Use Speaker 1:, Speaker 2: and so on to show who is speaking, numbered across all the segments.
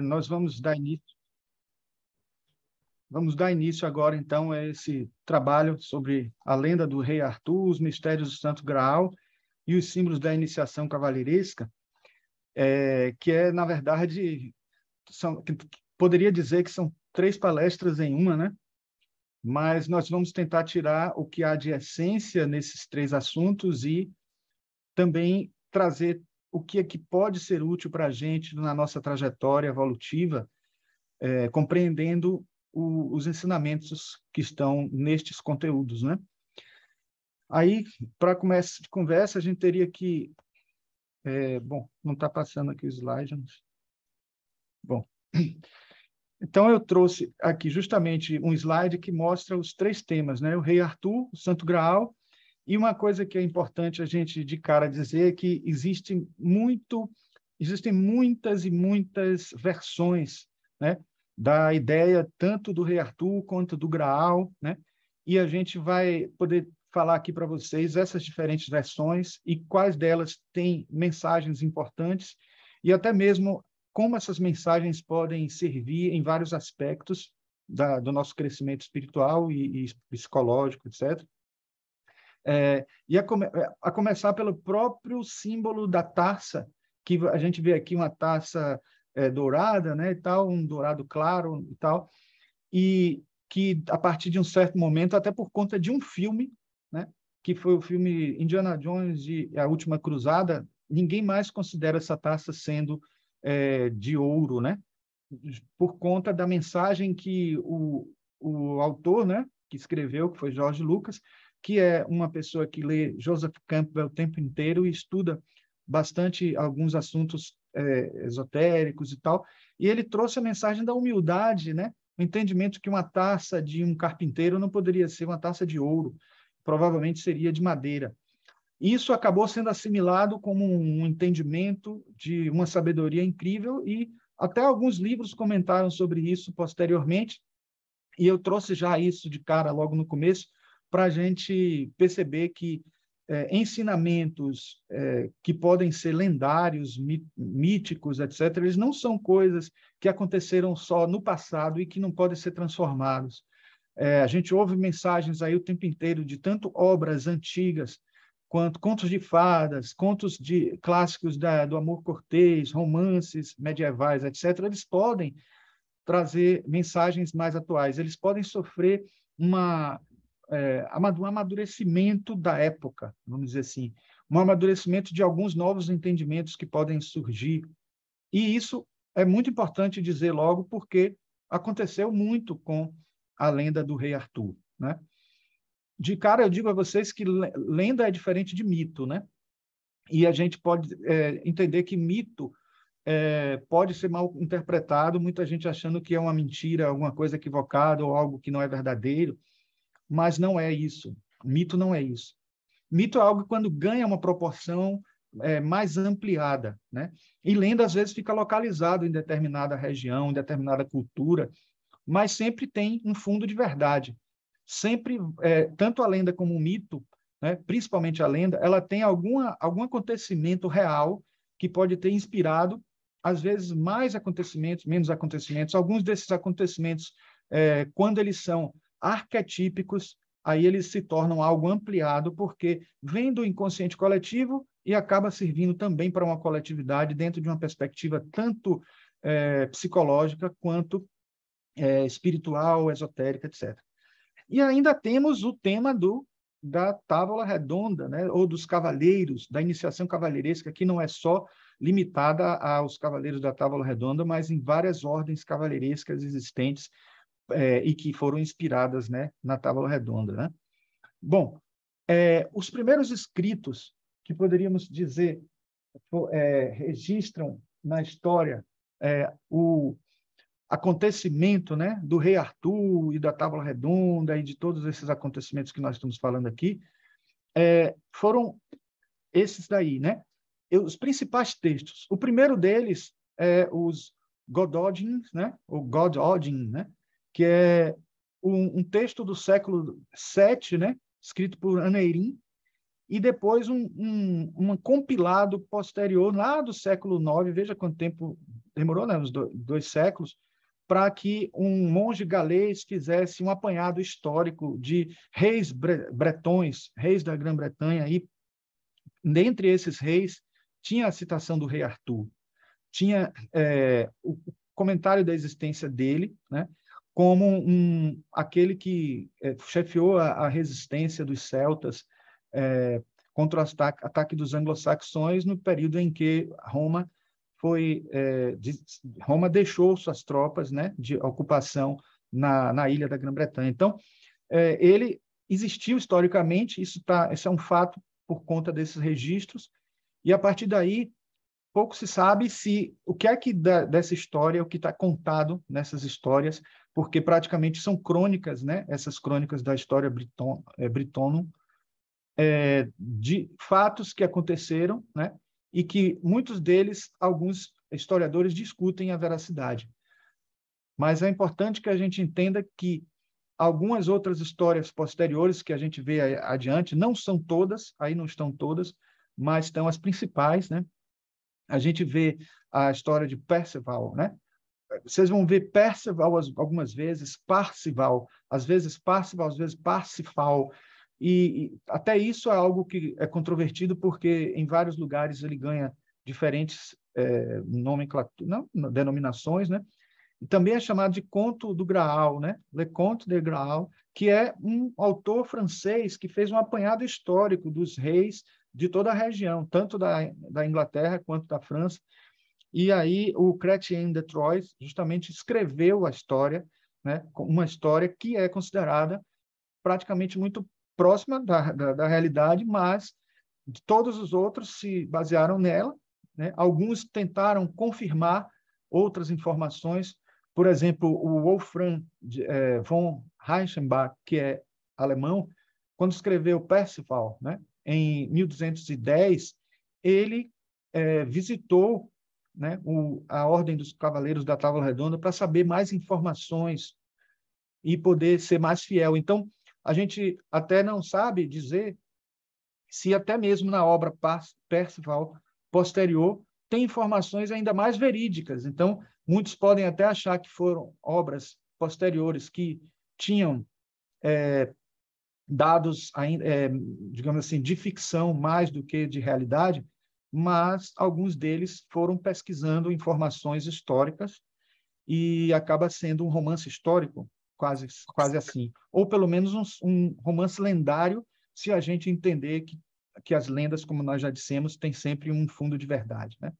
Speaker 1: Nós vamos dar início agora, então, a esse trabalho sobre a lenda do rei Arthur, os mistérios do Santo Graal e os símbolos da iniciação cavalheiresca, que na verdade, poderia dizer que são 3 palestras em uma, né? Mas nós vamos tentar tirar o que há de essência nesses 3 assuntos e também trazer o que é que pode ser útil para a gente na nossa trajetória evolutiva, compreendendo os ensinamentos que estão nestes conteúdos, né? Aí, para começo de conversa, a gente teria que... bom, não está passando aqui o slide. Mas... Bom, então eu trouxe aqui justamente um slide que mostra os 3 temas, né? O rei Arthur, o Santo Graal, e uma coisa que é importante a gente de cara dizer é que existem muitas e muitas versões, né, da ideia tanto do rei Arthur quanto do Graal, né? E a gente vai poder falar aqui para vocês essas diferentes versões e quais delas têm mensagens importantes e até mesmo como essas mensagens podem servir em vários aspectos do nosso crescimento espiritual e psicológico, etc. A começar pelo próprio símbolo da taça, que a gente vê aqui uma taça dourada, né, e tal, um dourado claro e tal, e que a partir de um certo momento, até por conta de um filme, né, que foi o filme Indiana Jones e a Última Cruzada, ninguém mais considera essa taça sendo de ouro, né, por conta da mensagem que o autor, né, que escreveu, que foi George Lucas, que é uma pessoa que lê Joseph Campbell o tempo inteiro e estuda bastante alguns assuntos esotéricos e tal, e ele trouxe a mensagem da humildade, né? O entendimento que uma taça de um carpinteiro não poderia ser uma taça de ouro, provavelmente seria de madeira. Isso acabou sendo assimilado como um entendimento de uma sabedoria incrível e até alguns livros comentaram sobre isso posteriormente, e eu trouxe já isso de cara logo no começo, para a gente perceber que ensinamentos que podem ser lendários, míticos, etc., eles não são coisas que aconteceram só no passado e que não podem ser transformados. A gente ouve mensagens aí o tempo inteiro de tanto obras antigas, quanto contos de fadas, contos clássicos do amor cortês, romances medievais, etc., eles podem trazer mensagens mais atuais. Eles podem sofrer um amadurecimento da época, vamos dizer assim, um amadurecimento de alguns novos entendimentos que podem surgir. E isso é muito importante dizer logo, porque aconteceu muito com a lenda do rei Arthur, né? De cara, eu digo a vocês que lenda é diferente de mito, né? E a gente pode entender que mito pode ser mal interpretado, muita gente achando que é uma mentira, alguma coisa equivocada ou algo que não é verdadeiro, mas não é isso. Mito não é isso. Mito é algo que, quando ganha uma proporção mais ampliada, né? E lenda, às vezes, fica localizado em determinada região, em determinada cultura, mas sempre tem um fundo de verdade. Sempre, tanto a lenda como o mito, né, principalmente a lenda, ela tem algum acontecimento real que pode ter inspirado, às vezes, mais acontecimentos, menos acontecimentos. Alguns desses acontecimentos, quando eles são arquetípicos, aí eles se tornam algo ampliado, porque vem do inconsciente coletivo e acaba servindo também para uma coletividade dentro de uma perspectiva tanto psicológica quanto espiritual, esotérica, etc. E ainda temos o tema da Távola Redonda, né? Ou dos cavaleiros, da iniciação cavalheiresca, que não é só limitada aos cavaleiros da Távola Redonda, mas em várias ordens cavalheirescas existentes e que foram inspiradas, né, na Távola Redonda, né? Bom, os primeiros escritos que poderíamos dizer registram na história o acontecimento, né, do rei Arthur e da Távola Redonda e de todos esses acontecimentos que nós estamos falando aqui, foram esses daí, né? Os principais textos. O primeiro deles é os Gododin, né? O Gododin, né? Que é um texto do século VII, né? Escrito por Aneirin, e depois um compilado posterior, lá do século IX, veja quanto tempo demorou, né, uns 2 séculos, para que um monge galês fizesse um apanhado histórico de reis bretões, reis da Grã-Bretanha, e dentre esses reis tinha a citação do rei Arthur, tinha o comentário da existência dele, né, como aquele que chefiou a resistência dos celtas contra o ataque dos anglo-saxões no período em que Roma deixou suas tropas, né, de ocupação na ilha da Grã-Bretanha. Então, ele existiu historicamente, isso é um fato por conta desses registros, e a partir daí pouco se sabe o que é que dessa história, o que está contado nessas histórias, porque praticamente são crônicas, né? Essas crônicas da história britônica, de fatos que aconteceram, né? E que muitos deles, alguns historiadores discutem a veracidade. Mas é importante que a gente entenda que algumas outras histórias posteriores que a gente vê adiante, não são todas, aí não estão todas, mas estão as principais, né? A gente vê a história de Perceval, né? Vocês vão ver Perceval algumas vezes, Parcival, às vezes Parsifal, e até isso é algo que é controvertido, porque em vários lugares ele ganha diferentes denominações, né? E também é chamado de Conto do Graal, né? Le Conte de Graal, que é um autor francês que fez um apanhado histórico dos reis de toda a região, tanto da Inglaterra quanto da França. E aí o Chrétien de Troyes justamente escreveu a história, né? Uma história que é considerada praticamente muito próxima da realidade, mas todos os outros se basearam nela, né? Alguns tentaram confirmar outras informações. Por exemplo, o Wolfram von Reichenbach, que é alemão, quando escreveu Perceval, né, em 1210, ele visitou, né, a Ordem dos Cavaleiros da Távola Redonda para saber mais informações e poder ser mais fiel. Então, a gente até não sabe dizer se até mesmo na obra Perceval posterior tem informações ainda mais verídicas. Então, muitos podem até achar que foram obras posteriores que tinham dados, digamos assim, de ficção mais do que de realidade, mas alguns deles foram pesquisando informações históricas e acaba sendo um romance histórico, quase assim. Ou pelo menos um romance lendário, se a gente entender que as lendas, como nós já dissemos, têm sempre um fundo de verdade, né?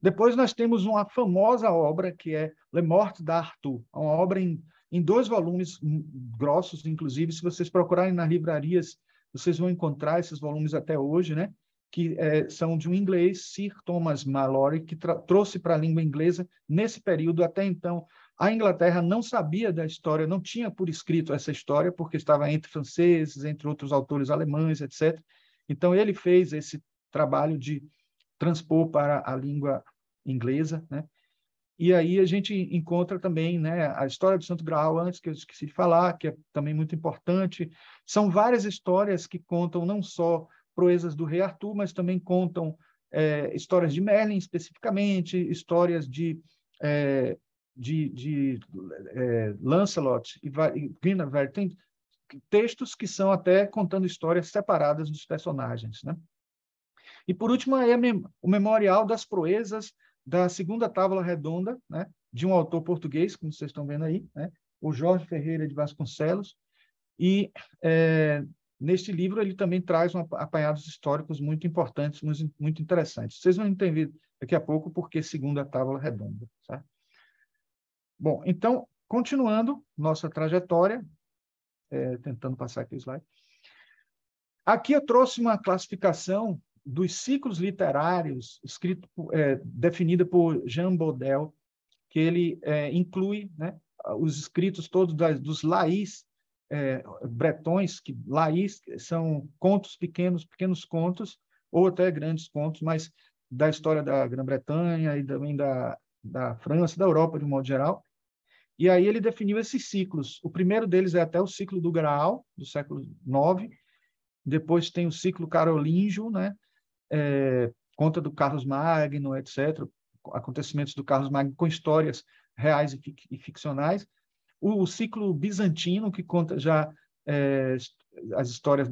Speaker 1: Depois nós temos uma famosa obra que é Le Morte d'Arthur, uma obra em 2 volumes grossos, inclusive, se vocês procurarem nas livrarias, vocês vão encontrar esses volumes até hoje, né? Que são de um inglês, Sir Thomas Malory, que trouxe para a língua inglesa nesse período. Até então, a Inglaterra não sabia da história, não tinha por escrito essa história, porque estava entre franceses, entre outros autores alemães, etc. Então, ele fez esse trabalho de transpor para a língua inglesa, né? E aí a gente encontra também, né, a história do Santo Graal, antes que eu esqueci de falar, que é também muito importante. São várias histórias que contam não só proezas do rei Arthur, mas também contam histórias de Merlin, especificamente, histórias de Lancelot e Guinevere. Tem textos que são até contando histórias separadas dos personagens, né? E, por último, é o Memorial das Proezas da Segunda Távola Redonda, né, de um autor português, como vocês estão vendo aí, né, o Jorge Ferreira de Vasconcelos. E, neste livro, ele também traz apanhados históricos muito importantes, muito interessantes. Vocês vão entender daqui a pouco porque Segunda Távola Redonda. Certo? Bom, então, continuando nossa trajetória, tentando passar aqui o slide. Aqui eu trouxe uma classificação dos ciclos literários definida por Jean Bodel, que ele inclui, né, os escritos todos dos laís bretões, que laís são contos pequenos contos, ou até grandes contos, mas da história da Grã-Bretanha e também da França, da Europa, de um modo geral. E aí ele definiu esses ciclos. O primeiro deles é até o ciclo do Graal, do século IX. Depois tem o ciclo carolíngio, né? Conta do Carlos Magno, etc., acontecimentos do Carlos Magno com histórias reais e ficcionais. O ciclo bizantino, que conta já as histórias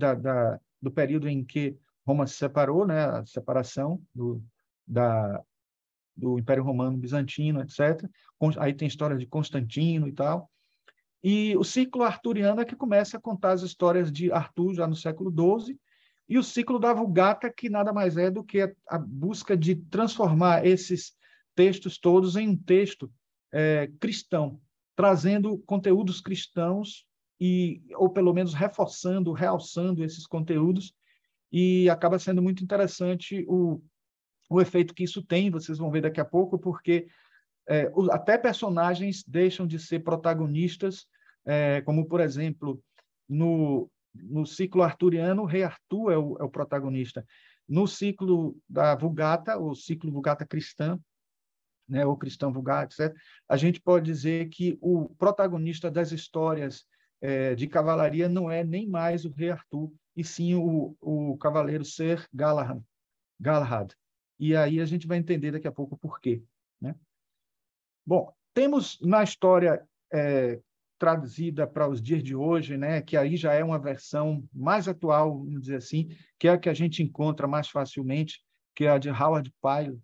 Speaker 1: do período em que Roma se separou, né, a separação do Império Romano Bizantino, etc. Aí tem história de Constantino e tal. E o ciclo arturiano é que começa a contar as histórias de Arthur já no século XII, e o ciclo da Vulgata, que nada mais é do que a busca de transformar esses textos todos em um texto cristão, trazendo conteúdos cristãos, ou pelo menos reforçando, realçando esses conteúdos, e acaba sendo muito interessante o efeito que isso tem, vocês vão ver daqui a pouco, porque até personagens deixam de ser protagonistas, como, por exemplo, no ciclo arturiano, o rei Arthur é o protagonista. No ciclo da Vulgata, o ciclo Vulgata cristã, né, ou cristão vulgata, etc., a gente pode dizer que o protagonista das histórias de cavalaria não é nem mais o rei Arthur, e sim o cavaleiro Ser Galahad. E aí a gente vai entender daqui a pouco por quê, né? Bom, temos na história traduzida para os dias de hoje, né, que aí já é uma versão mais atual, vamos dizer assim, que é a que a gente encontra mais facilmente, que é a de Howard Pyle.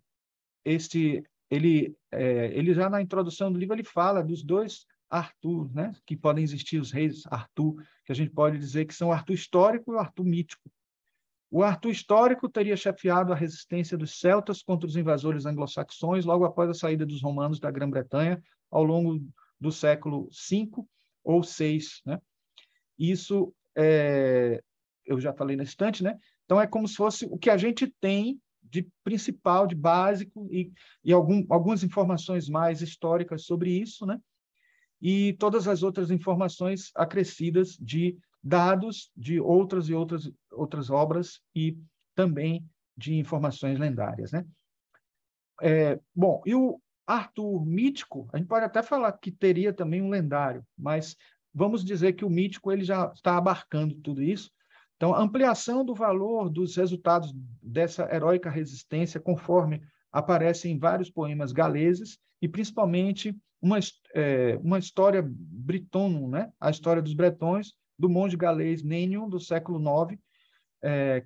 Speaker 1: Ele já na introdução do livro ele fala dos dois Arthur, né, que podem existir os reis Arthur, que a gente pode dizer que são o Arthur histórico e o Arthur mítico. O Arthur histórico teria chefiado a resistência dos celtas contra os invasores anglo-saxões logo após a saída dos romanos da Grã-Bretanha ao longo do século V ou VI, né? Isso eu já falei na estante, né? Então é como se fosse o que a gente tem de principal, de básico e algumas informações mais históricas sobre isso, né? E todas as outras informações acrescidas de dados de outras e outras obras e também de informações lendárias, né? Bom, e o Arthur mítico, a gente pode até falar que teria também um lendário, mas vamos dizer que o mítico ele já está abarcando tudo isso. Então, a ampliação do valor dos resultados dessa heróica resistência, conforme aparece em vários poemas galeses, e principalmente uma história britônica, né? A história dos bretões, do monge galês Nennion, do século IX,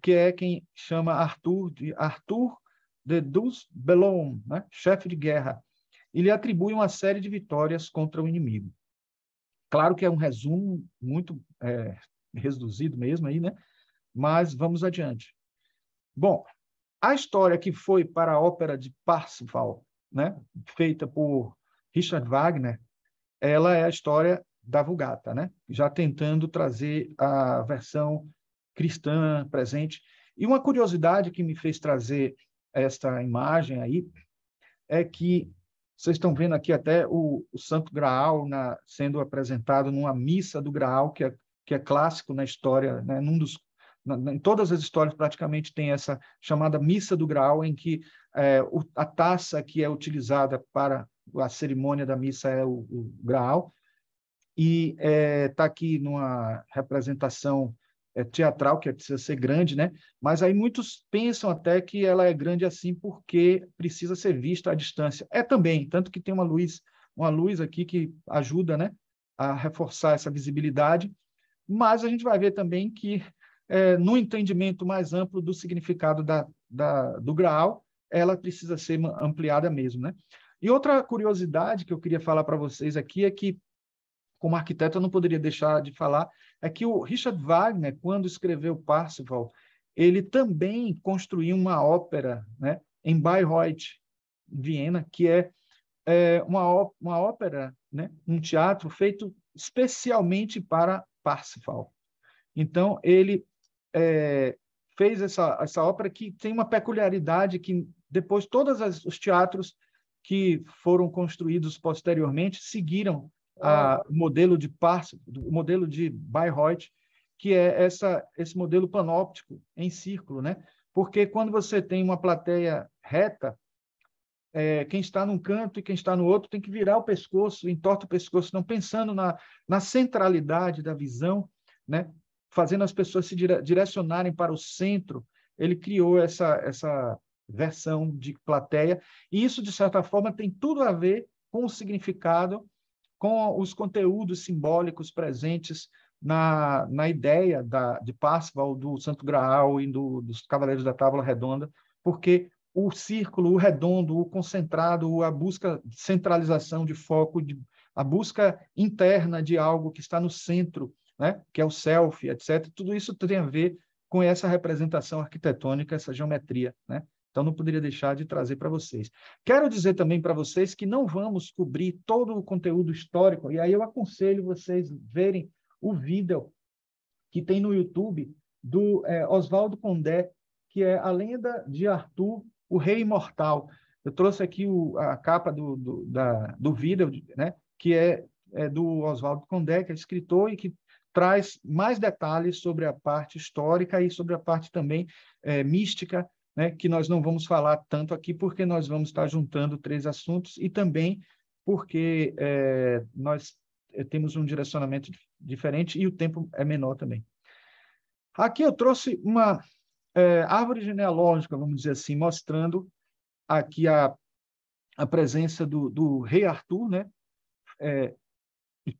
Speaker 1: que é quem chama Arthur de Dus-Bellone, né? Chefe de guerra. Ele atribui uma série de vitórias contra o inimigo. Claro que é um resumo muito reduzido mesmo aí, né? Mas vamos adiante. Bom, a história que foi para a ópera de Parsifal, né? Feita por Richard Wagner, ela é a história da Vulgata, né? Já tentando trazer a versão cristã presente. E uma curiosidade que me fez trazer esta imagem aí é que vocês estão vendo aqui até o Santo Graal sendo apresentado numa missa do Graal, que é clássico na história, né? Em todas as histórias praticamente tem essa chamada missa do Graal, em que a taça que é utilizada para a cerimônia da missa é o Graal, e está aqui numa representação teatral, que precisa ser grande, né? Mas aí muitos pensam até que ela é grande assim porque precisa ser vista à distância. É também, tanto que tem uma luz aqui que ajuda, né, a reforçar essa visibilidade, mas a gente vai ver também que, no entendimento mais amplo do significado do Graal, ela precisa ser ampliada mesmo, né? E outra curiosidade que eu queria falar para vocês aqui é que, como arquiteto, eu não poderia deixar de falar, é que o Richard Wagner, quando escreveu Parsifal, ele também construiu uma ópera, né, em Bayreuth, Viena, que é uma ópera, né, um teatro feito especialmente para Parsifal. Então, ele fez essa ópera que tem uma peculiaridade que depois todos os teatros que foram construídos posteriormente seguiram o modelo de Bayreuth, que é esse modelo panóptico em círculo, né? Porque quando você tem uma plateia reta, quem está num canto e quem está no outro tem que virar o pescoço, entorta o pescoço, não pensando na centralidade da visão, né? Fazendo as pessoas se direcionarem para o centro. Ele criou essa versão de plateia, e isso, de certa forma, tem tudo a ver com o significado, com os conteúdos simbólicos presentes na ideia de Parzival, do Santo Graal e dos Cavaleiros da Távola Redonda, porque o círculo, o redondo, o concentrado, a busca de centralização de foco, a busca interna de algo que está no centro, né, que é o self, etc., tudo isso tem a ver com essa representação arquitetônica, essa geometria, né? Então, não poderia deixar de trazer para vocês. Quero dizer também para vocês que não vamos cobrir todo o conteúdo histórico, e aí eu aconselho vocês verem o vídeo que tem no YouTube do Oswaldo Condé, que é A Lenda de Arthur, o Rei Imortal. Eu trouxe aqui a capa do vídeo, né, que é do Oswaldo Condé, que é escritor e que traz mais detalhes sobre a parte histórica e sobre a parte também mística, né, que nós não vamos falar tanto aqui, porque nós vamos estar juntando 3 assuntos e também porque nós temos um direcionamento diferente e o tempo é menor também. Aqui eu trouxe uma árvore genealógica, vamos dizer assim, mostrando aqui a presença do rei Arthur, né,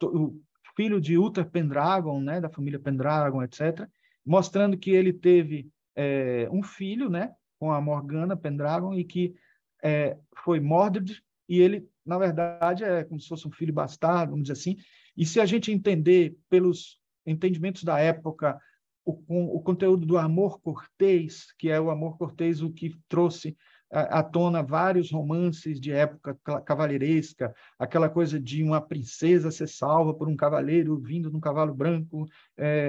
Speaker 1: o filho de Uther Pendragon, né, da família Pendragon, etc., mostrando que ele teve um filho, né, com a Morgana Pendragon, e que foi Mordred, e ele, na verdade, é como se fosse um filho bastardo, vamos dizer assim. E se a gente entender, pelos entendimentos da época, o conteúdo do amor cortês, que é o amor cortês o que trouxe à tona vários romances de época cavalheiresca, aquela coisa de uma princesa ser salva por um cavaleiro vindo num cavalo branco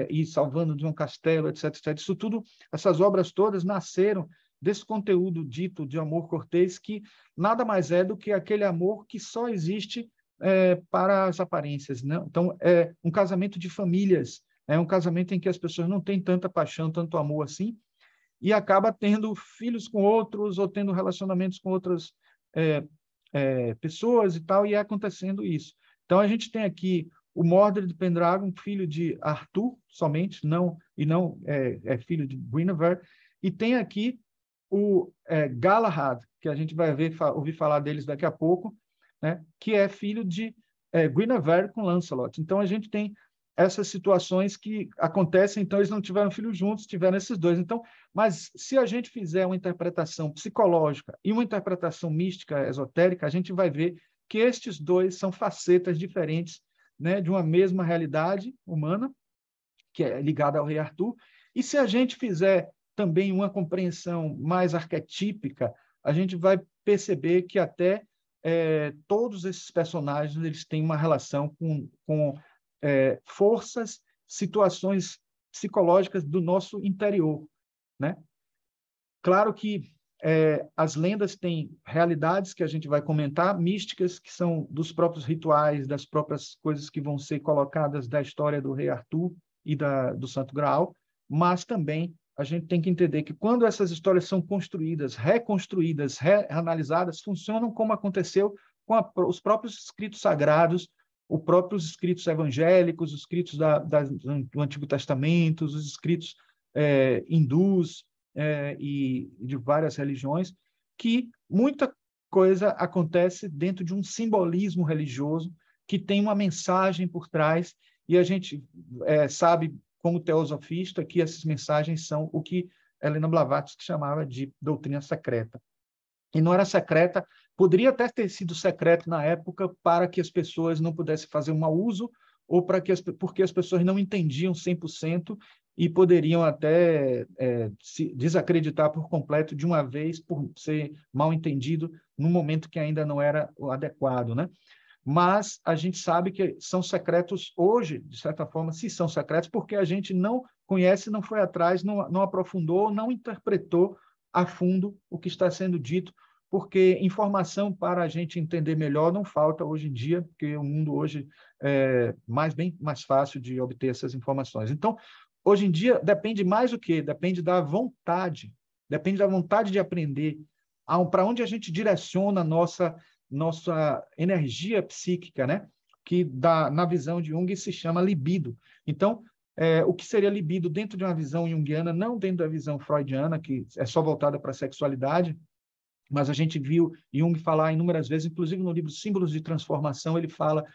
Speaker 1: e salvando de um castelo, etc, etc. Isso tudo, essas obras todas nasceram desse conteúdo dito de amor cortês, que nada mais é do que aquele amor que só existe para as aparências, né? Então, é um casamento de famílias, é um casamento em que as pessoas não têm tanta paixão, tanto amor assim, e acaba tendo filhos com outros ou tendo relacionamentos com outras pessoas e tal, e é acontecendo isso. Então, a gente tem aqui o Mordred Pendragon, filho de Arthur somente, não é filho de Guinevere, e tem aqui o Galahad, que a gente vai ouvir falar deles daqui a pouco, né, que é filho de Guinevere com Lancelot. Então, a gente tem essas situações que acontecem, então eles não tiveram filhos juntos, tiveram esses dois. Então, mas se a gente fizer uma interpretação psicológica e uma interpretação mística, esotérica, a gente vai ver que estes dois são facetas diferentes, né, de uma mesma realidade humana, que é ligada ao rei Arthur. E se a gente fizer também uma compreensão mais arquetípica, a gente vai perceber que até todos esses personagens eles têm uma relação com forças, situações psicológicas do nosso interior, né? Claro que as lendas têm realidades que a gente vai comentar, místicas, que são dos próprios rituais, das próprias coisas que vão ser colocadas da história do rei Arthur e do Santo Graal, mas também a gente tem que entender que quando essas histórias são construídas, reconstruídas, reanalisadas, funcionam como aconteceu com os próprios escritos sagrados, os próprios escritos evangélicos, os escritos do Antigo Testamento, os escritos hindus e de várias religiões, que muita coisa acontece dentro de um simbolismo religioso que tem uma mensagem por trás, e a gente sabe, como teosofista, que essas mensagens são o que Helena Blavatsky chamava de doutrina secreta. E não era secreta, poderia até ter sido secreto na época para que as pessoas não pudessem fazer um mau uso, ou porque as pessoas não entendiam 100% e poderiam até se desacreditar por completo de uma vez por ser mal entendido num momento que ainda não era o adequado, né? Mas a gente sabe que são secretos hoje, de certa forma, se são secretos, porque a gente não conhece, não foi atrás, não aprofundou, não interpretou a fundo o que está sendo dito, porque informação para a gente entender melhor não falta hoje em dia, porque o mundo hoje é bem mais fácil de obter essas informações. Então, hoje em dia, depende mais do que? Depende da vontade de aprender, para onde a gente direciona a nossa energia psíquica, né? Que na visão de Jung se chama libido. Então, o que seria libido dentro de uma visão junguiana, não dentro da visão freudiana, que é só voltada para a sexualidade, mas a gente viu Jung falar inúmeras vezes, inclusive no livro Símbolos de Transformação, ele fala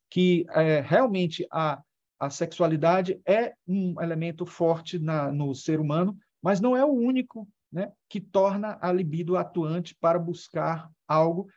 Speaker 1: que realmente a sexualidade é um elemento forte no ser humano, mas não é o único, né, que torna a libido atuante para buscar algo.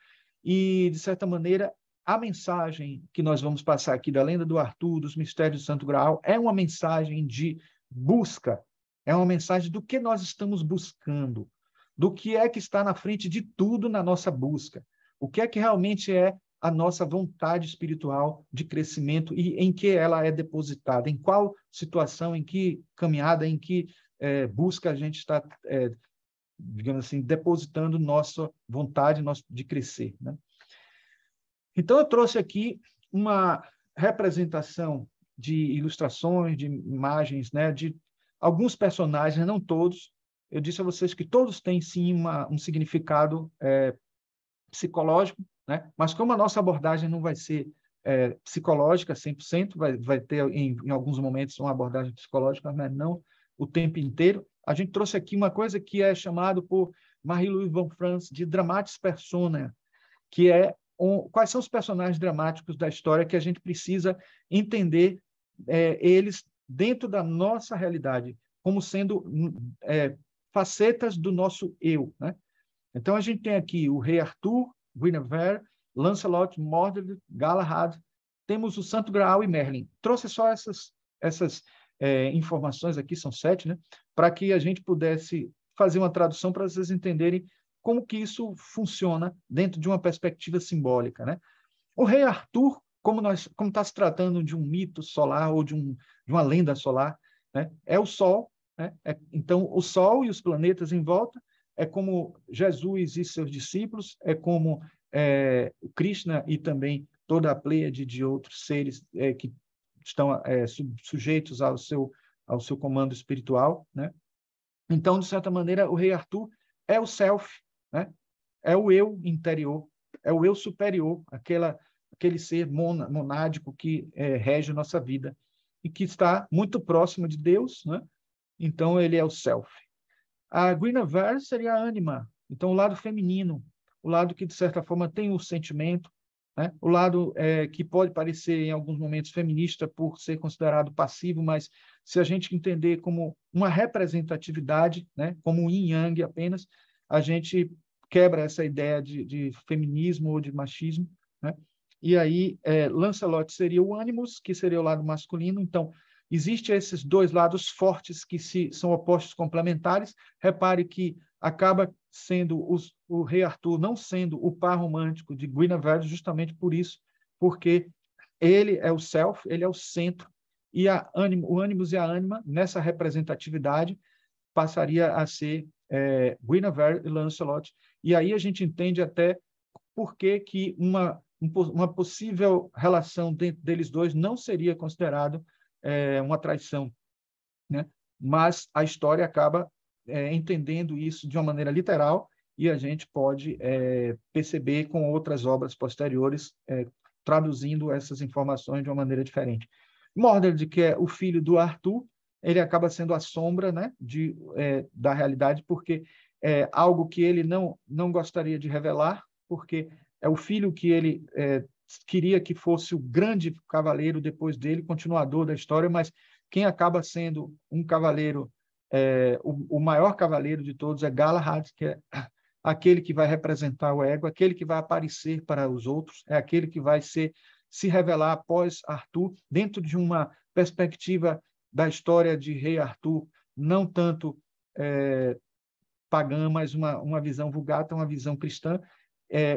Speaker 1: E, de certa maneira, a mensagem que nós vamos passar aqui da lenda do Arthur, dos mistérios do Santo Graal, é uma mensagem de busca, é uma mensagem do que nós estamos buscando, do que é que está na frente de tudo na nossa busca, o que é que realmente é a nossa vontade espiritual de crescimento e em que ela é depositada, em qual situação, em que caminhada, em que busca a gente está, digamos assim, depositando nossa vontade de crescer, né? Então, eu trouxe aqui uma representação de ilustrações, de imagens, né, de alguns personagens, não todos. Eu disse a vocês que todos têm, sim, um significado psicológico, né? Mas como a nossa abordagem não vai ser psicológica 100%, vai ter, em alguns momentos, uma abordagem psicológica, mas não o tempo inteiro, a gente trouxe aqui uma coisa que é chamado por Marie-Louise von Franz de dramatis personae, que é quais são os personagens dramáticos da história que a gente precisa entender eles dentro da nossa realidade, como sendo facetas do nosso eu, né? Então, a gente tem aqui o rei Arthur, Guinevere, Lancelot, Mordred, Galahad, temos o Santo Graal e Merlin. Trouxe só essas informações aqui, são 7, né? Para que a gente pudesse fazer uma tradução para vocês entenderem como que isso funciona dentro de uma perspectiva simbólica, né? O rei Arthur, como está se tratando de um mito solar ou de uma lenda solar, né? É o Sol, né? Então, o Sol e os planetas em volta é como Jesus e seus discípulos, é como o Krishna e também toda a pleiade de outros seres que estão sujeitos ao seu comando espiritual, né? Então, de certa maneira, o rei Arthur é o self, né? É o eu interior, é o eu superior, aquele ser monádico que rege a nossa vida e que está muito próximo de Deus, né? Então, ele é o self. A Guinevere seria a ânima, então o lado feminino, o lado que, de certa forma, tem o sentimento, né? O lado que pode parecer, em alguns momentos, feminista por ser considerado passivo, mas se a gente entender como uma representatividade, né? Como um yin-yang apenas, a gente quebra essa ideia de feminismo ou de machismo, né? E aí, Lancelot seria o animus, que seria o lado masculino. Então, existem esses dois lados fortes que são opostos complementares. Repare que acaba sendo o rei Arthur não sendo o par romântico de Guinevere justamente por isso, porque ele é o self, ele é o centro, e o animus e a ânima, nessa representatividade, passaria a ser Guinevere e Lancelot. E aí a gente entende até por que uma possível relação dentro deles dois não seria considerado uma traição, né? Mas a história acaba entendendo isso de uma maneira literal e a gente pode perceber com outras obras posteriores traduzindo essas informações de uma maneira diferente. Mordred, que é o filho do Arthur, ele acaba sendo a sombra, né, da realidade, porque é algo que ele não gostaria de revelar, porque é o filho que ele queria que fosse o grande cavaleiro depois dele, continuador da história, mas quem acaba sendo um cavaleiro, o maior cavaleiro de todos é Galahad, que é aquele que vai representar o ego, aquele que vai aparecer para os outros, é aquele que vai se revelar após Arthur, dentro de uma perspectiva da história de rei Arthur, não tanto pagã, mas uma visão vulgata, uma visão cristã.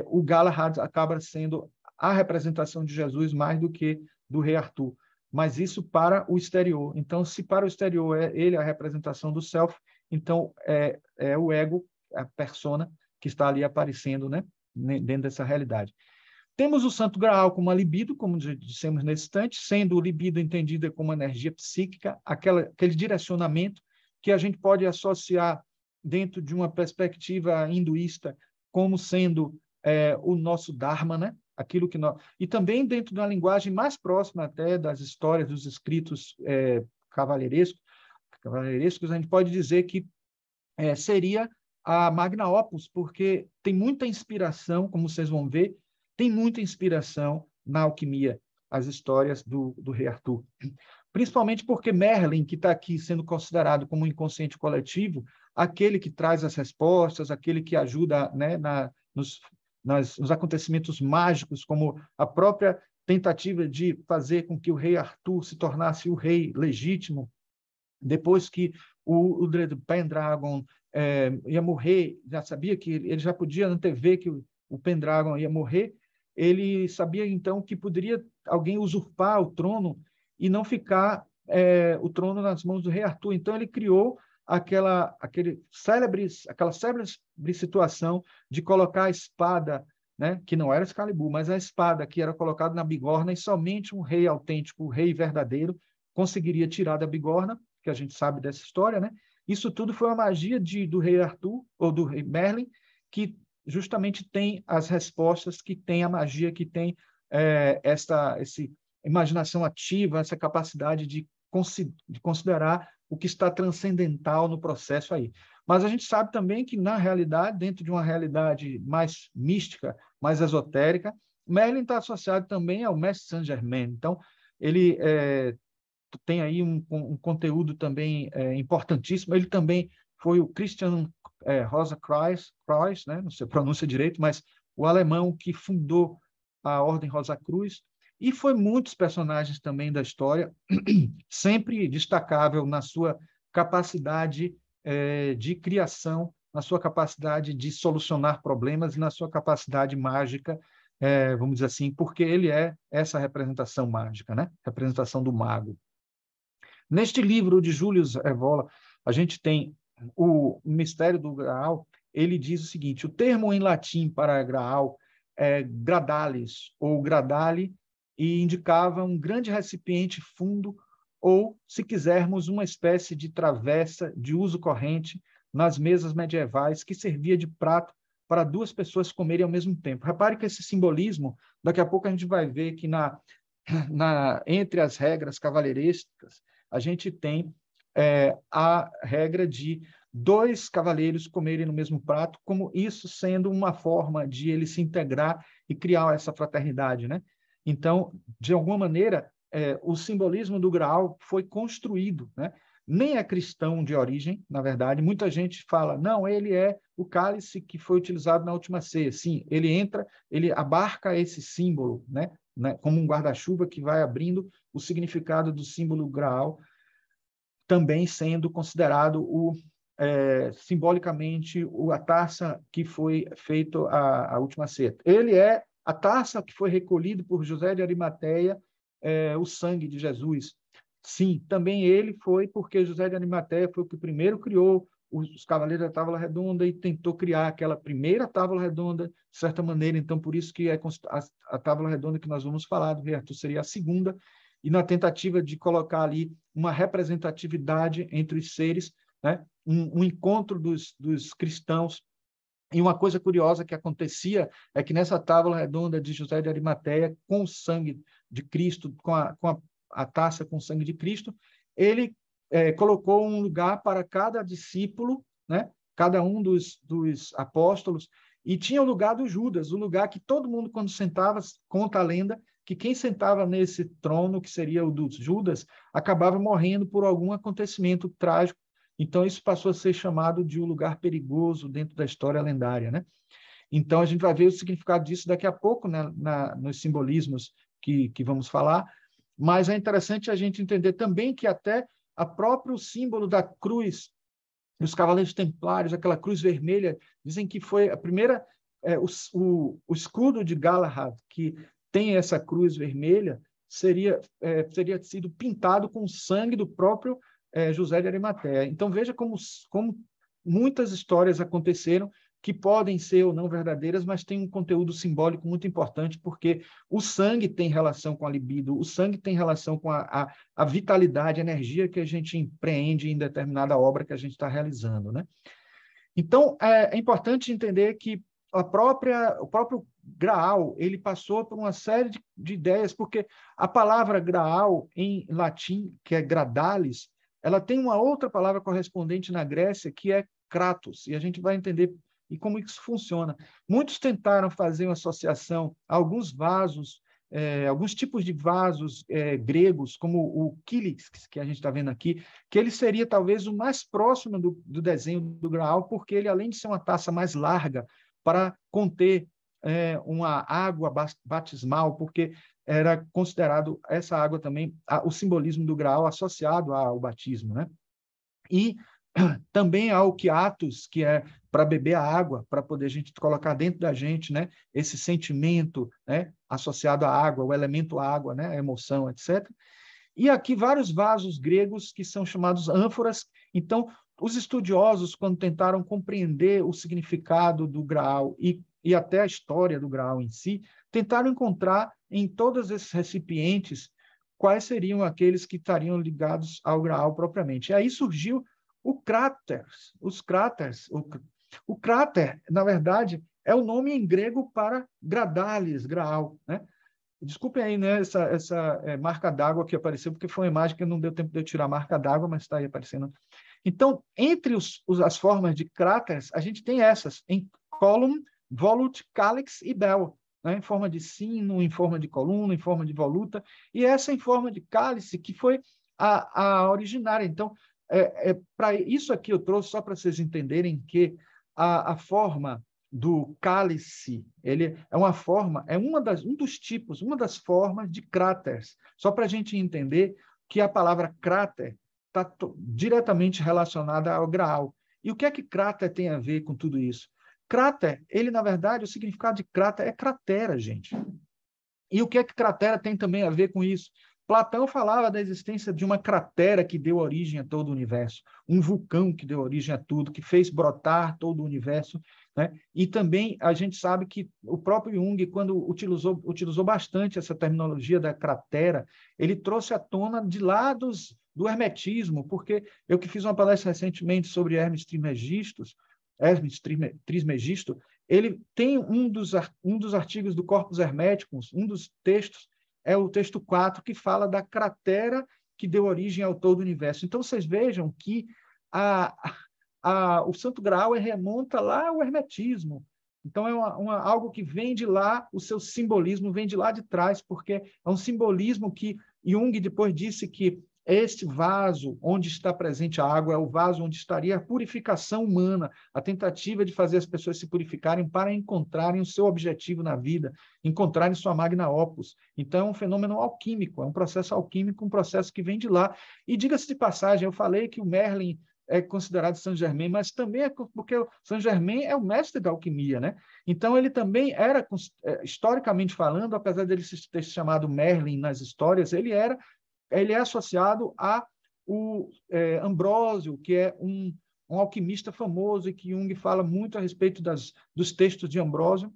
Speaker 1: O Galahad acaba sendo a representação de Jesus mais do que do rei Arthur, mas isso para o exterior. Então, se para o exterior ele a representação do self, então é o ego, a persona, que está ali aparecendo, né, dentro dessa realidade. Temos o Santo Graal como a libido, como dissemos nesse instante, sendo o libido entendida como energia psíquica, aquele direcionamento que a gente pode associar dentro de uma perspectiva hinduísta como sendo o nosso Dharma, né? Aquilo que nós... E também dentro de uma linguagem mais próxima até das histórias, dos escritos cavalheirescos, a gente pode dizer que seria a Magna Opus, porque tem muita inspiração, como vocês vão ver, tem muita inspiração na alquimia, as histórias do Rei Arthur. Principalmente porque Merlin, que está aqui sendo considerado como um inconsciente coletivo, aquele que traz as respostas, aquele que ajuda, né, nos acontecimentos mágicos, como a própria tentativa de fazer com que o Rei Arthur se tornasse o rei legítimo, depois que o Pendragon ia morrer, já sabia que ele já podia antever que o Pendragon ia morrer, ele sabia então que poderia alguém usurpar o trono e não ficar o trono nas mãos do Rei Arthur. Então ele criou aquela célebre situação de colocar a espada, né, que não era Excalibur, mas a espada que era colocada na bigorna, e somente um rei autêntico, o rei verdadeiro, conseguiria tirar da bigorna, que a gente sabe dessa história, né? Isso tudo foi uma magia do rei Arthur, ou do rei Merlin, que justamente tem as respostas, que tem a magia, que tem essa imaginação ativa, essa capacidade de considerar o que está transcendental no processo aí. Mas a gente sabe também que, na realidade, dentro de uma realidade mais mística, mais esotérica, Merlin está associado também ao mestre Saint-Germain. Então, ele tem aí um conteúdo também importantíssimo. Ele também foi o Christian Rosakreuz, né? Não sei a pronúncia direito, mas o alemão que fundou a Ordem Rosacruz, e foi muitos personagens também da história, sempre destacável na sua capacidade de criação, na sua capacidade de solucionar problemas e na sua capacidade mágica, vamos dizer assim, porque ele é essa representação mágica, né? Representação do mago. Neste livro de Julius Evola, a gente tem o Mistério do Graal. Ele diz o seguinte: o termo em latim para Graal é gradalis ou gradale, e indicava um grande recipiente fundo ou, se quisermos, uma espécie de travessa de uso corrente nas mesas medievais que servia de prato para duas pessoas comerem ao mesmo tempo. Repare que esse simbolismo, daqui a pouco a gente vai ver que entre as regras cavalheirescas, a gente tem a regra de dois cavaleiros comerem no mesmo prato, como isso sendo uma forma de ele se integrar e criar essa fraternidade, né? Então, de alguma maneira, o simbolismo do Graal foi construído, né? Nem é cristão de origem, na verdade. Muita gente fala, não, ele é o cálice que foi utilizado na última ceia. Sim, ele abarca esse símbolo, né? Como um guarda-chuva que vai abrindo o significado do símbolo Graal, também sendo considerado simbolicamente a taça que foi feita a última ceia. Ele é a taça que foi recolhido por José de Arimateia, o sangue de Jesus. Sim, também ele foi porque José de Arimateia foi o que primeiro criou os Cavaleiros da Távola Redonda e tentou criar aquela primeira Távola Redonda, de certa maneira. Então, por isso que a Távola Redonda que nós vamos falar do Rei Arthur seria a segunda, e na tentativa de colocar ali uma representatividade entre os seres, né? Um encontro dos cristãos. E uma coisa curiosa que acontecia é que nessa tábua redonda de José de Arimateia, com o sangue de Cristo, com a taça com o sangue de Cristo, ele colocou um lugar para cada discípulo, né? Cada um dos apóstolos, e tinha o lugar do Judas, o lugar que todo mundo, quando sentava, conta a lenda, que quem sentava nesse trono, que seria o dos Judas, acabava morrendo por algum acontecimento trágico. Então, isso passou a ser chamado de um lugar perigoso dentro da história lendária, né? Então, a gente vai ver o significado disso daqui a pouco, né, nos simbolismos que vamos falar, mas é interessante a gente entender também que até o próprio símbolo da cruz, os Cavaleiros Templários, aquela cruz vermelha, dizem que foi a primeira, o escudo de Galahad, que tem essa cruz vermelha, teria sido pintado com o sangue do próprio José de Arimateia. Então, veja como muitas histórias aconteceram que podem ser ou não verdadeiras, mas tem um conteúdo simbólico muito importante, porque o sangue tem relação com a libido, o sangue tem relação com a vitalidade, a energia que a gente empreende em determinada obra que a gente está realizando, né? Então, é importante entender que o próprio Graal, ele passou por uma série de ideias, porque a palavra Graal, em latim, que é gradalis, ela tem uma outra palavra correspondente na Grécia, que é Kratos, e a gente vai entender e como isso funciona. Muitos tentaram fazer uma associação a alguns vasos, alguns tipos de vasos gregos, como o Kílix, que a gente está vendo aqui, que ele seria talvez o mais próximo do desenho do Graal, porque ele, além de ser uma taça mais larga para conter uma água batismal, porque era considerado essa água também o simbolismo do Graal associado ao batismo, né? E também há o quiatos, que é para beber a água, para poder a gente colocar dentro da gente, né, esse sentimento, né, associado à água, o elemento água, né, a emoção, etc. E aqui vários vasos gregos que são chamados ânforas. Então, os estudiosos, quando tentaram compreender o significado do Graal e até a história do Graal em si, tentaram encontrar em todos esses recipientes quais seriam aqueles que estariam ligados ao Graal propriamente. E aí surgiu os cráteres. O cráter, na verdade, é o nome em grego para gradalis, Graal, né? Desculpem aí, né, essa marca d'água que apareceu, porque foi uma imagem que não deu tempo de eu tirar a marca d'água, mas está aí aparecendo. Então, entre as formas de cráteres, a gente tem essas, em column, volute, calyx e bell, né, em forma de sino, em forma de coluna, em forma de voluta, e essa em forma de cálice, que foi a originária. Então, para isso aqui eu trouxe só para vocês entenderem que a forma do cálice, ele é uma forma, um dos tipos, uma das formas de cráteres. Só para a gente entender que a palavra cráter está diretamente relacionada ao Graal. E o que é que cráter tem a ver com tudo isso? Cráter, ele, na verdade, o significado de cráter é cratera, gente. E o que é que cratera tem também a ver com isso? Platão falava da existência de uma cratera que deu origem a todo o universo, um vulcão que deu origem a tudo, que fez brotar todo o universo, né? E também a gente sabe que o próprio Jung, quando utilizou bastante essa terminologia da cratera, ele trouxe à tona de lados do hermetismo, porque eu que fiz uma palestra recentemente sobre Hermes Trismegisto, ele tem um dos artigos do Corpus Hermeticus, um dos textos, é o texto 4, que fala da cratera que deu origem ao todo o universo. Então, vocês vejam que o Santo Graal remonta lá ao hermetismo. Então, é algo que vem de lá, o seu simbolismo vem de lá de trás, porque é um simbolismo que Jung depois disse que este vaso onde está presente a água é o vaso onde estaria a purificação humana, a tentativa de fazer as pessoas se purificarem para encontrarem o seu objetivo na vida, encontrarem sua magna opus. Então, é um fenômeno alquímico, é um processo alquímico, um processo que vem de lá. E diga-se de passagem, eu falei que o Merlin é considerado Saint-Germain, mas também é porque o Saint-Germain é o mestre da alquimia, né? Então, ele também era, historicamente falando, apesar dele ter se chamado Merlin nas histórias, ele é associado a Ambrósio, que é um alquimista famoso e que Jung fala muito a respeito dos textos de Ambrósio.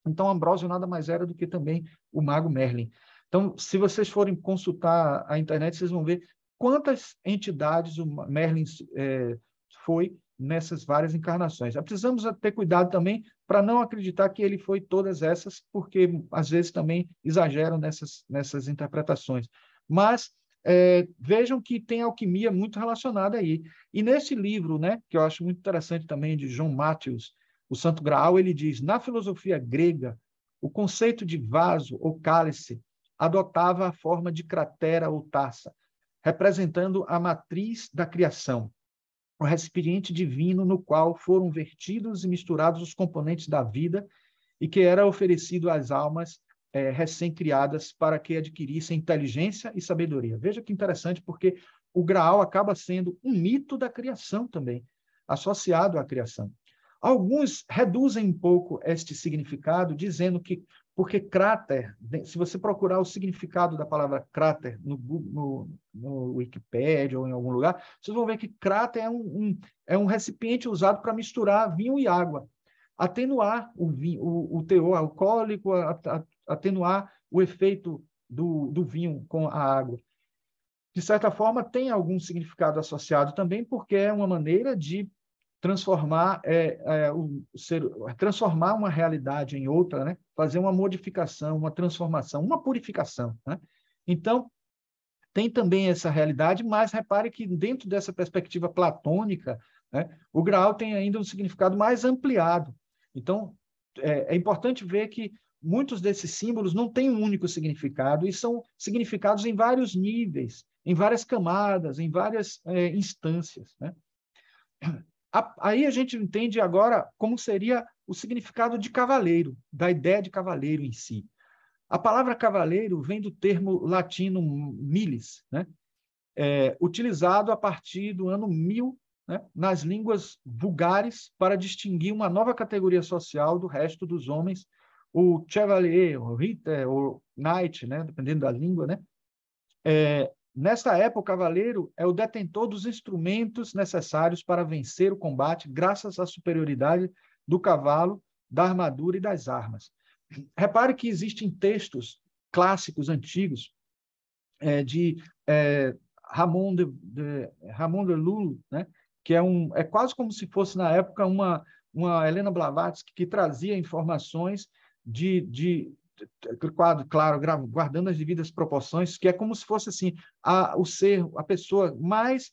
Speaker 1: Então, Ambrósio nada mais era do que também o mago Merlin. Então, se vocês forem consultar a internet, vocês vão ver quantas entidades o Merlin foi nessas várias encarnações. Precisamos ter cuidado também para não acreditar que ele foi todas essas, porque às vezes também exageram nessas interpretações. Mas vejam que tem alquimia muito relacionada aí. E nesse livro, né, que eu acho muito interessante também, de John Matthews, O Santo Graal, ele diz, na filosofia grega, o conceito de vaso ou cálice adotava a forma de cratera ou taça, representando a matriz da criação, o recipiente divino no qual foram vertidos e misturados os componentes da vida e que era oferecido às almas recém-criadas para que adquirissem inteligência e sabedoria. Veja que interessante, porque o Graal acaba sendo um mito da criação também, associado à criação. Alguns reduzem um pouco este significado, dizendo que, porque cráter, se você procurar o significado da palavra cráter no Wikipedia ou em algum lugar, vocês vão ver que cráter é um recipiente usado para misturar vinho e água, atenuar o teor alcoólico, atenuar o efeito do vinho com a água. De certa forma, tem algum significado associado também, porque é uma maneira de transformar transformar uma realidade em outra, né? Fazer uma modificação, uma transformação, uma purificação, né? Então, tem também essa realidade, mas repare que dentro dessa perspectiva platônica, né? O Graal tem ainda um significado mais ampliado. Então, é importante ver que muitos desses símbolos não têm um único significado e são significados em vários níveis, em várias camadas, em várias instâncias, né? Aí a gente entende agora como seria o significado de cavaleiro, da ideia de cavaleiro em si. A palavra cavaleiro vem do termo latino milis, né? Utilizado a partir do ano 1000, né, nas línguas vulgares para distinguir uma nova categoria social do resto dos homens, o chevalier, o ritter, o knight, né, dependendo da língua, né? Nesta época, o cavaleiro é o detentor dos instrumentos necessários para vencer o combate, graças à superioridade do cavalo, da armadura e das armas. Repare que existem textos clássicos, antigos, de Ramon de Lully, né? Que é quase como se fosse, na época, uma Helena Blavatsky que trazia informações claro, guardando as devidas proporções, que é como se fosse assim, a pessoa mais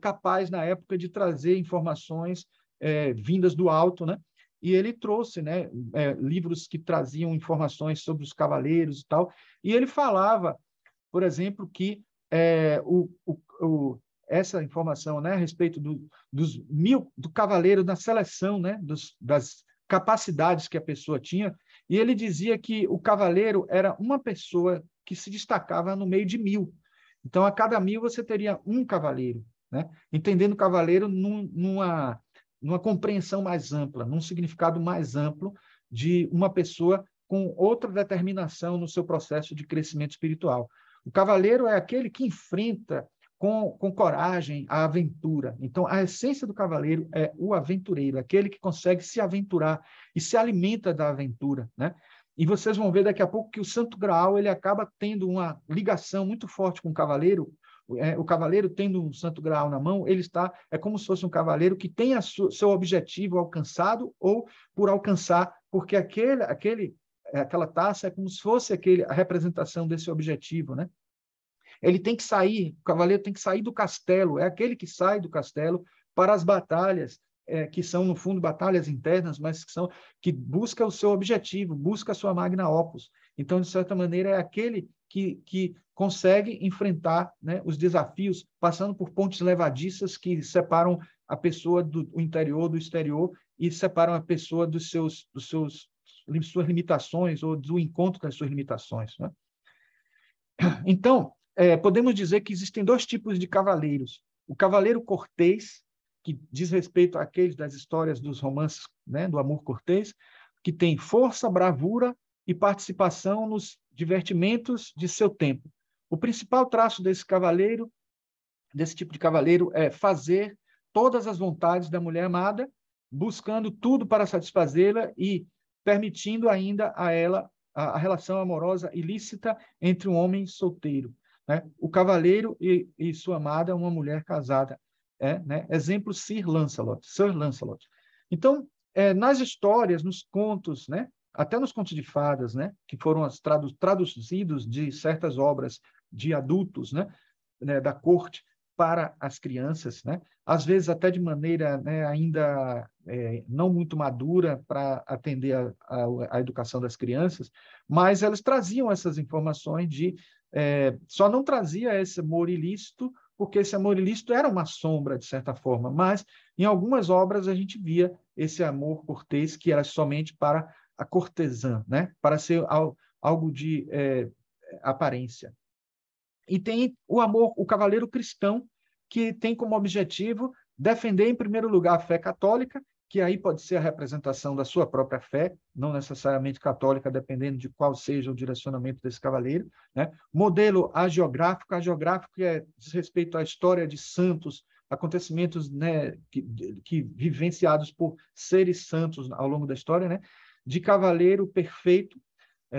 Speaker 1: capaz na época de trazer informações vindas do alto, né? E ele trouxe, né, livros que traziam informações sobre os cavaleiros e tal, e ele falava, por exemplo, que essa informação, né, a respeito do cavaleiro, da seleção, né, das capacidades que a pessoa tinha, e ele dizia que o cavaleiro era uma pessoa que se destacava no meio de 1000. Então, a cada 1000 você teria um cavaleiro, né? Entendendo o cavaleiro numa compreensão mais ampla, num significado mais amplo de uma pessoa com outra determinação no seu processo de crescimento espiritual. O cavaleiro é aquele que enfrenta com coragem a aventura. Então, a essência do cavaleiro é o aventureiro, aquele que consegue se aventurar e se alimenta da aventura, né? E vocês vão ver daqui a pouco que o Santo Graal ele acaba tendo uma ligação muito forte com o cavaleiro. O cavaleiro tendo um Santo Graal na mão, é como se fosse um cavaleiro que tem seu objetivo alcançado ou por alcançar, porque aquela taça é como se fosse a representação desse objetivo, né? Ele tem que sair, o cavaleiro tem que sair do castelo, é aquele que sai do castelo para as batalhas, que são, no fundo, batalhas internas, mas que busca o seu objetivo, busca a sua magna opus. Então, de certa maneira, é aquele que consegue enfrentar, né, os desafios, passando por pontes levadiças que separam a pessoa do interior do exterior e separam a pessoa das suas limitações ou do encontro das suas limitações, né? Então, podemos dizer que existem dois tipos de cavaleiros. O cavaleiro cortês, que diz respeito àqueles das histórias dos romances, né, do amor cortês, que tem força, bravura e participação nos divertimentos de seu tempo. O principal traço desse tipo de cavaleiro, é fazer todas as vontades da mulher amada, buscando tudo para satisfazê-la e permitindo ainda a ela a relação amorosa ilícita entre um homem solteiro, né? O cavaleiro e sua amada, uma mulher casada. Né? Exemplo, Sir Lancelot. Então, nas histórias, nos contos, né? Até nos contos de fadas, né? Que foram traduzidos de certas obras de adultos, né? Da corte para as crianças, né? Às vezes até de maneira, né, ainda não muito madura para atender a educação das crianças, mas elas traziam essas informações só não trazia esse amor ilícito, porque esse amor ilícito era uma sombra, de certa forma, mas em algumas obras a gente via esse amor cortês que era somente para a cortesã, né? Para ser algo de aparência. E tem o cavaleiro cristão, que tem como objetivo defender, em primeiro lugar, a fé católica, que aí pode ser a representação da sua própria fé, não necessariamente católica, dependendo de qual seja o direcionamento desse cavaleiro, né? Modelo hagiográfico diz respeito à história de santos, acontecimentos, né, que vivenciados por seres santos ao longo da história, né? De cavaleiro perfeito,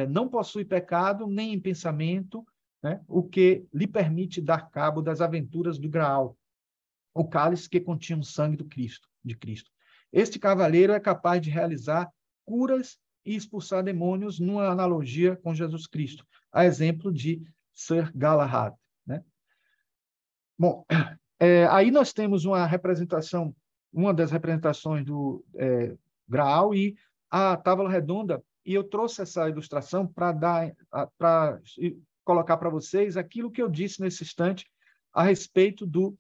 Speaker 1: não possui pecado nem em pensamento, né? O que lhe permite dar cabo das aventuras do Graal, o cálice que continha o sangue de Cristo. Este cavaleiro é capaz de realizar curas e expulsar demônios numa analogia com Jesus Cristo, a exemplo de Sir Galahad, né? Bom, aí nós temos uma representação uma das representações do Graal e a tábua redonda, e eu trouxe essa ilustração para colocar para vocês aquilo que eu disse nesse instante a respeito do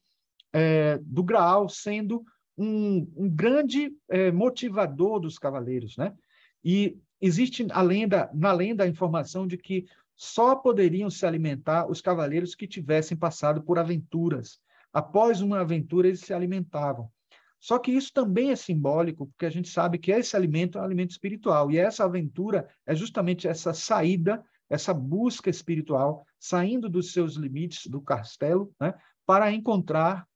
Speaker 1: Graal sendo um grande motivador dos cavaleiros, né? E existe na lenda a informação de que só poderiam se alimentar os cavaleiros que tivessem passado por aventuras. Após uma aventura, eles se alimentavam. Só que isso também é simbólico, porque a gente sabe que esse alimento é um alimento espiritual, e essa aventura é justamente essa saída, essa busca espiritual, saindo dos seus limites do castelo, né, para encontrar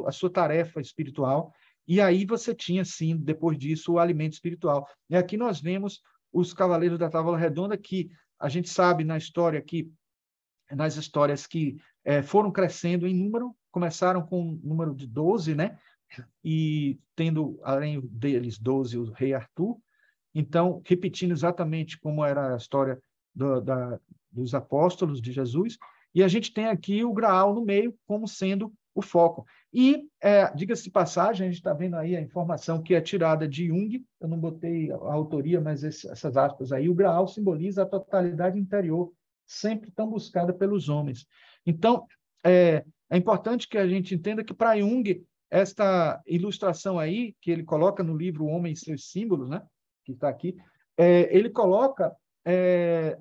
Speaker 1: a sua tarefa espiritual. E aí você tinha, sim, depois disso, o alimento espiritual. E aqui nós vemos os Cavaleiros da Távola Redonda, que a gente sabe nas histórias que foram crescendo em número, começaram com um número de 12, né? E tendo, além deles, 12, o rei Arthur. Então, repetindo exatamente como era a história dos apóstolos de Jesus, e a gente tem aqui o Graal no meio como sendo o foco. E, diga-se de passagem, a gente está vendo aí a informação que é tirada de Jung, eu não botei a autoria, mas essas aspas aí, o Graal simboliza a totalidade interior, sempre tão buscada pelos homens. Então, é importante que a gente entenda que, para Jung, esta ilustração aí, que ele coloca no livro O Homem e Seus Símbolos, né, que está aqui, ele coloca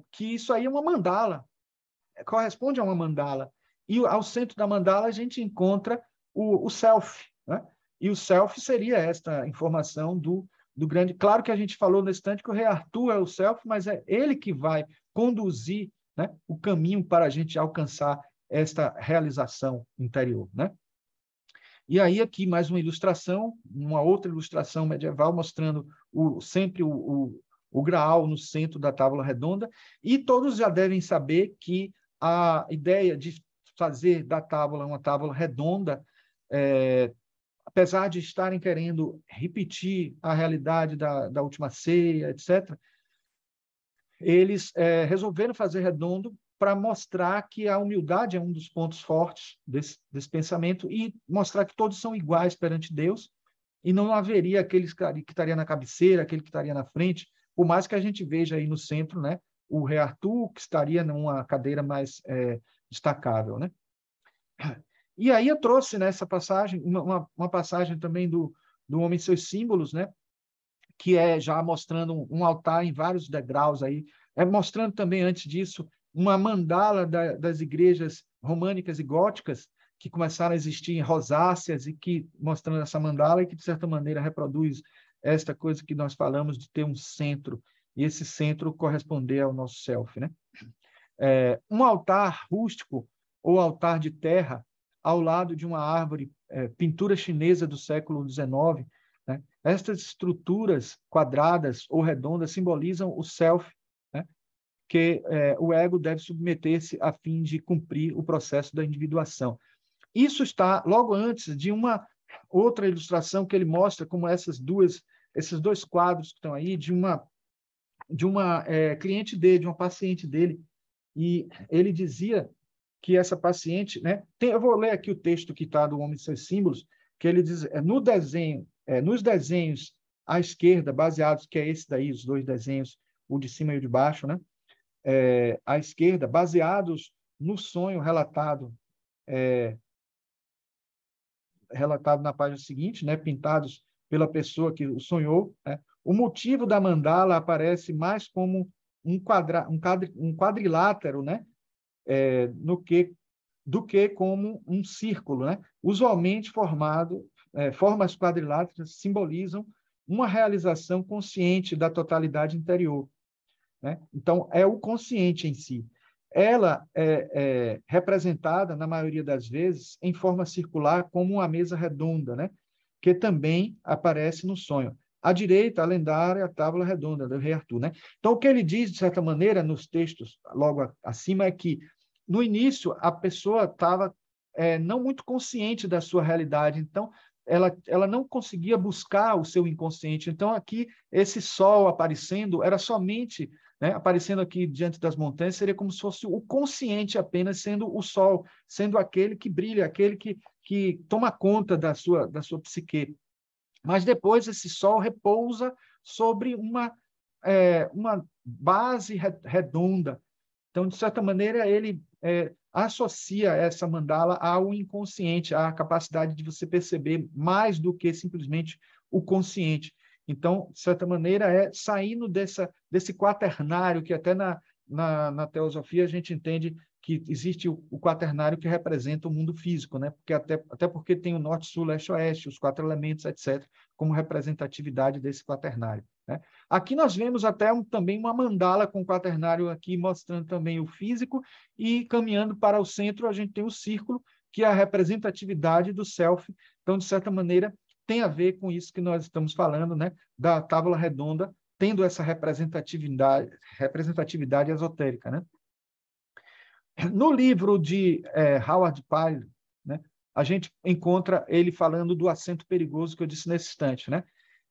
Speaker 1: que isso aí é uma mandala, corresponde a uma mandala. E ao centro da mandala a gente encontra o self, né? E o self seria esta informação do grande... Claro que a gente falou nesse instante que o rei Arthur é o self, mas é ele que vai conduzir, né, o caminho para a gente alcançar esta realização interior, né? E aí aqui mais uma ilustração, uma outra ilustração medieval mostrando sempre o Graal no centro da tábua redonda, e todos já devem saber que a ideia de fazer da tábua uma tábua redonda, apesar de estarem querendo repetir a realidade da última ceia, etc., eles resolveram fazer redondo para mostrar que a humildade é um dos pontos fortes desse pensamento e mostrar que todos são iguais perante Deus e não haveria aquele que estaria na cabeceira, aquele que estaria na frente, por mais que a gente veja aí no centro, né, o rei Arthur, que estaria numa cadeira mais destacável, né? E aí eu trouxe nessa passagem, uma passagem também do Homem e Seus Símbolos, né, que é já mostrando um altar em vários degraus aí, mostrando também antes disso uma mandala das igrejas românicas e góticas que começaram a existir em rosáceas e que mostrando essa mandala e que de certa maneira reproduz esta coisa que nós falamos de ter um centro e esse centro corresponder ao nosso self, né? Um altar rústico ou altar de terra ao lado de uma árvore, pintura chinesa do século XIX, né? Estas estruturas quadradas ou redondas simbolizam o self, né, que o ego deve submeter-se a fim de cumprir o processo da individuação. Isso está logo antes de uma outra ilustração que ele mostra como esses dois quadros que estão aí de uma cliente dele, de uma paciente dele, e ele dizia que essa paciente, né, eu vou ler aqui o texto que está do Homem e Seus Símbolos, que ele diz, nos desenhos à esquerda, baseados, que é esse daí, os dois desenhos, o de cima e o de baixo, né, à esquerda, baseados no sonho relatado na página seguinte, né, pintados pela pessoa que o sonhou, né, o motivo da mandala aparece mais como um quadrilátero, né, do que como um círculo, né? Usualmente formas quadriláteras simbolizam uma realização consciente da totalidade interior, né? Então, é o consciente em si. Ela é representada, na maioria das vezes, em forma circular, como uma mesa redonda, né? Que também aparece no sonho. À direita, a lendária tábua redonda do rei Arthur, né? Então, o que ele diz, de certa maneira, nos textos logo acima, é que, no início, a pessoa estava não muito consciente da sua realidade, então, ela não conseguia buscar o seu inconsciente. Então, aqui, esse sol aparecendo era somente, né, aparecendo aqui diante das montanhas, seria como se fosse o consciente apenas sendo o sol, sendo aquele que brilha, aquele que toma conta da sua psique. mas depois esse sol repousa sobre uma base redonda. Então, de certa maneira, ele associa essa mandala ao inconsciente, à capacidade de você perceber mais do que simplesmente o consciente. Então, de certa maneira, saindo desse quaternário, que até na teosofia a gente entende que existe o quaternário que representa o mundo físico, né? Porque até porque tem o norte, sul, leste, oeste, os 4 elementos, etc., como representatividade desse quaternário, né? Aqui nós vemos até também uma mandala com o quaternário aqui, mostrando também o físico, e caminhando para o centro, a gente tem o círculo, que é a representatividade do self. Então, de certa maneira, tem a ver com isso que nós estamos falando, né? Da tábua redonda, tendo essa representatividade esotérica, né? No livro de Howard Pyle, né, a gente encontra ele falando do assento perigoso que eu disse nesse instante, né?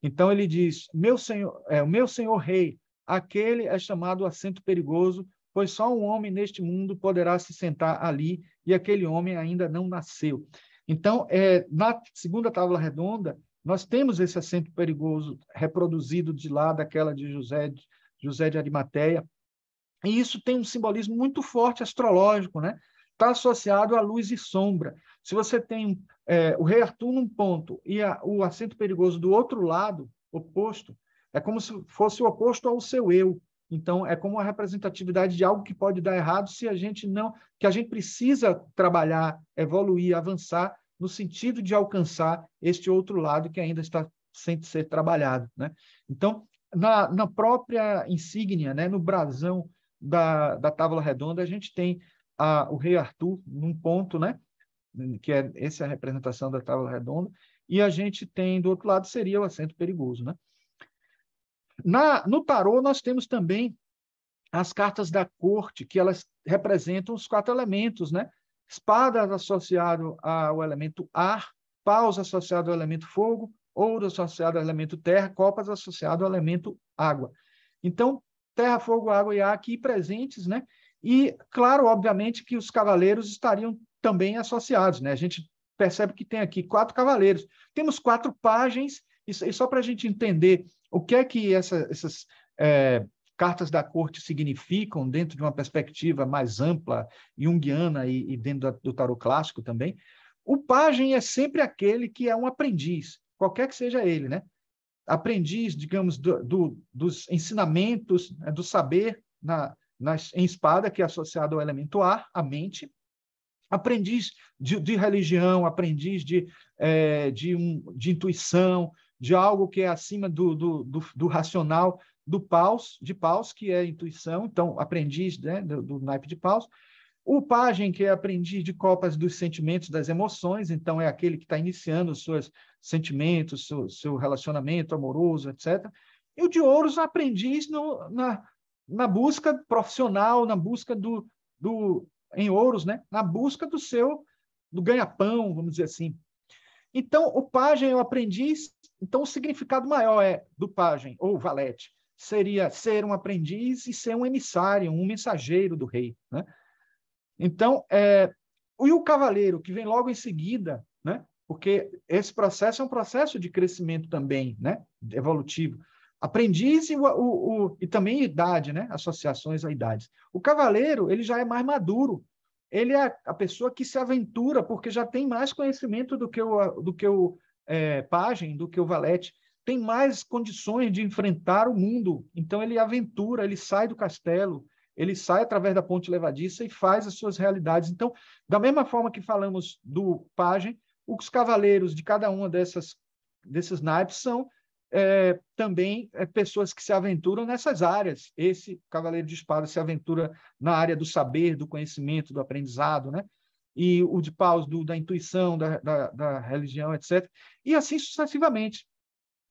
Speaker 1: Então ele diz: o meu senhor rei, aquele é chamado assento perigoso, pois só um homem neste mundo poderá se sentar ali, e aquele homem ainda não nasceu. Então, na segunda tábua redonda, nós temos esse assento perigoso reproduzido de lá daquela de José de Arimateia. E isso tem um simbolismo muito forte astrológico, né? Está associado à luz e sombra. Se você tem o rei Arthur num ponto e o assento perigoso do outro lado, oposto, é como se fosse o oposto ao seu eu. Então, é como a representatividade de algo que pode dar errado se a gente não... que a gente precisa trabalhar, evoluir, avançar no sentido de alcançar este outro lado que ainda está sem ser trabalhado, né? Então, na própria insígnia, né, no brasão da tábua redonda, a gente tem o rei Arthur num ponto, né? Que essa é a representação da tábua redonda, e a gente tem, do outro lado, seria o assento perigoso, né? No tarô, nós temos também as cartas da corte, que elas representam os 4 elementos, né? Espadas associado ao elemento ar, paus associado ao elemento fogo, ouro associado ao elemento terra, copas associado ao elemento água. Então, terra, fogo, água e ar aqui presentes, né? E, claro, obviamente, que os cavaleiros estariam também associados, né? A gente percebe que tem aqui 4 cavaleiros. Temos 4 pajens, e só para a gente entender o que é que essas cartas da corte significam dentro de uma perspectiva mais ampla, junguiana e dentro do tarô clássico também, o pajem é sempre aquele que é um aprendiz, qualquer que seja ele, né? Aprendiz, digamos, dos ensinamentos, né, do saber em espada, que é associado ao elemento ar, a mente, aprendiz de religião, aprendiz de intuição, de algo que é acima do racional, de paus, que é intuição, então, aprendiz, né, do naipe de paus. O pajem, que é aprendiz de copas dos sentimentos, das emoções, então é aquele que está iniciando os seus sentimentos, seu relacionamento amoroso, etc. E o de ouros, aprendiz na busca profissional, na busca em ouros, né? Na busca do ganha-pão, vamos dizer assim. Então, o pajem é o aprendiz, então o significado maior do pajem, ou valete, seria ser um aprendiz e ser um emissário, um mensageiro do rei, né? Então, e o cavaleiro, que vem logo em seguida, né? Porque esse processo é um processo de crescimento também, né? Evolutivo. Aprendiz e também idade, né? Associações a idades. O cavaleiro, ele já é mais maduro. Ele é a pessoa que se aventura, porque já tem mais conhecimento do que o pajem, do que o valete. Tem mais condições de enfrentar o mundo. Então, ele aventura, ele sai do castelo, ele sai através da ponte levadiça e faz as suas realidades. Então, da mesma forma que falamos do pajem, os cavaleiros de cada uma desses naipes são também pessoas que se aventuram nessas áreas. Esse cavaleiro de espada se aventura na área do saber, do conhecimento, do aprendizado, né? E o de paus da intuição, da religião, etc. E assim sucessivamente.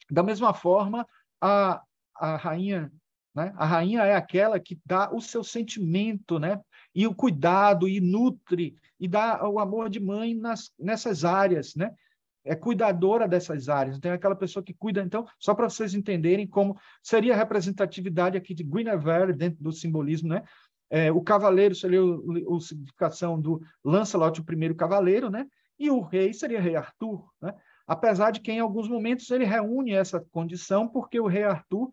Speaker 1: Da mesma forma, a rainha, né? A rainha é aquela que dá o seu sentimento, né? E o cuidado, e nutre, e dá o amor de mãe nessas áreas, né? É cuidadora dessas áreas. Então, é aquela pessoa que cuida. Então, só para vocês entenderem como seria a representatividade aqui de Guinevere dentro do simbolismo, né? O cavaleiro seria a significação do Lancelot, o primeiro cavaleiro, né? E o rei seria rei Arthur, né? apesar de que em alguns momentos ele reúne essa condição, porque o rei Arthur,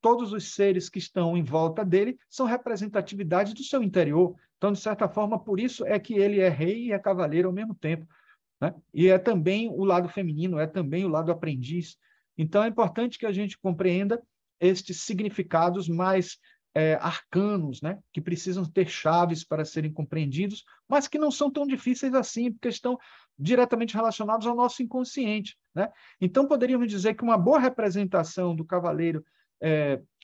Speaker 1: todos os seres que estão em volta dele são representatividades do seu interior. Então, de certa forma, por isso é que ele é rei e é cavaleiro ao mesmo tempo, né? E é também o lado feminino, é também o lado aprendiz. Então, é importante que a gente compreenda estes significados mais arcanos, né? Que precisam ter chaves para serem compreendidos, mas que não são tão difíceis assim, porque estão diretamente relacionados ao nosso inconsciente, né? Então, poderíamos dizer que uma boa representação do cavaleiro,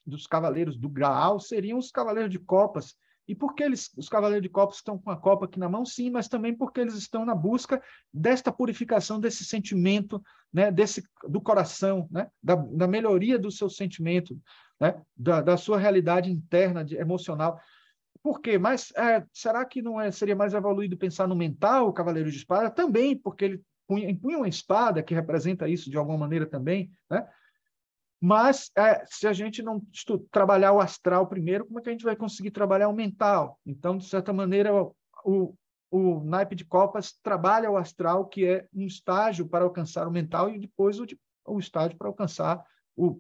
Speaker 1: dos cavaleiros do Graal seriam os cavaleiros de copas. E por que os cavaleiros de copas estão com a copa aqui na mão? Sim, mas também porque eles estão na busca desta purificação, desse sentimento, né, do coração, né, da melhoria do seu sentimento, né, da sua realidade interna, emocional. Por quê? Mas será que não seria mais evoluído pensar no mental, o cavaleiro de espada? Também, porque ele empunha uma espada, que representa isso de alguma maneira também, né? Mas, se a gente não trabalhar o astral primeiro, como é que a gente vai conseguir trabalhar o mental? Então, de certa maneira, o naipe de copas trabalha o astral, que é um estágio para alcançar o mental, e depois o estágio para alcançar o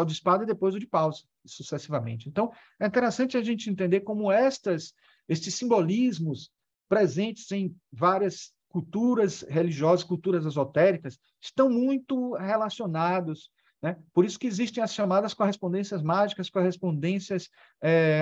Speaker 1: de espada e depois o de paus, sucessivamente. Então, é interessante a gente entender como estes simbolismos presentes em várias culturas religiosas, culturas esotéricas, estão muito relacionados, né? Por isso que existem as chamadas correspondências mágicas, correspondências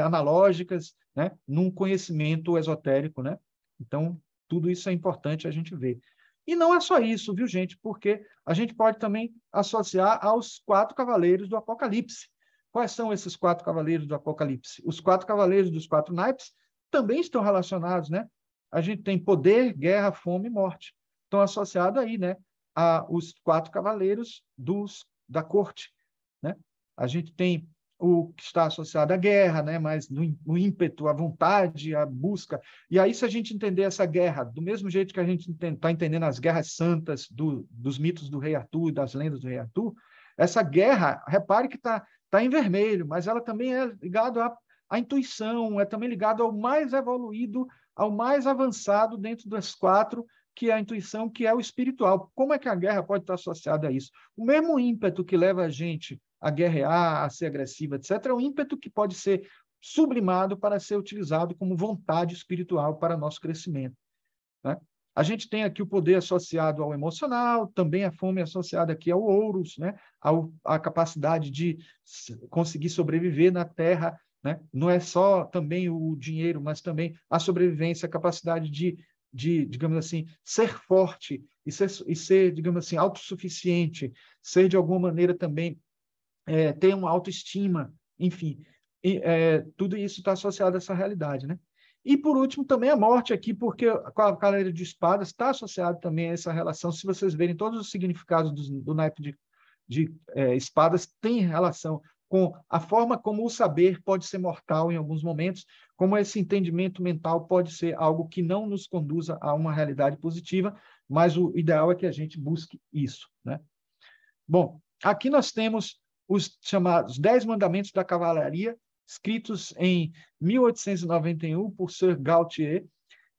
Speaker 1: analógicas, né? Num conhecimento esotérico, né? Então, tudo isso é importante a gente ver. E não é só isso, viu, gente? Porque a gente pode também associar aos 4 cavaleiros do Apocalipse. Quais são esses 4 cavaleiros do Apocalipse? Os 4 cavaleiros dos 4 naipes também estão relacionados, né? A gente tem poder, guerra, fome e morte. Estão associados aí, né? Os 4 cavaleiros da corte, né? A gente tem o que está associado à guerra, né? Mas no ímpeto, à vontade, à busca. E aí, se a gente entender essa guerra, do mesmo jeito que a gente está entendendo as guerras santas dos mitos do rei Arthur e das lendas do rei Arthur, essa guerra, repare que está em vermelho, mas ela também é ligada à intuição, é também ligada ao mais evoluído, ao mais avançado dentro das 4, que é a intuição, que é o espiritual. Como é que a guerra pode estar associada a isso? O mesmo ímpeto que leva a gente a guerrear, a ser agressiva, etc., é um ímpeto que pode ser sublimado para ser utilizado como vontade espiritual para nosso crescimento, né? A gente tem aqui o poder associado ao emocional, também a fome associada aqui ao ouros, né? À capacidade de conseguir sobreviver na Terra, né? Não é só também o dinheiro, mas também a sobrevivência, a capacidade de digamos assim, ser forte e ser, digamos assim, autossuficiente, ser de alguma maneira também ter uma autoestima, enfim, tudo isso está associado a essa realidade, né? E, por último, também a morte aqui, porque a cavaleiro de espadas está associado também a essa relação. Se vocês verem todos os significados do naipe de espadas, tem relação com a forma como o saber pode ser mortal em alguns momentos, como esse entendimento mental pode ser algo que não nos conduza a uma realidade positiva, mas o ideal é que a gente busque isso, né? Bom, aqui nós temos os chamados 10 Mandamentos da Cavalaria, escritos em 1891 por Sir Gautier.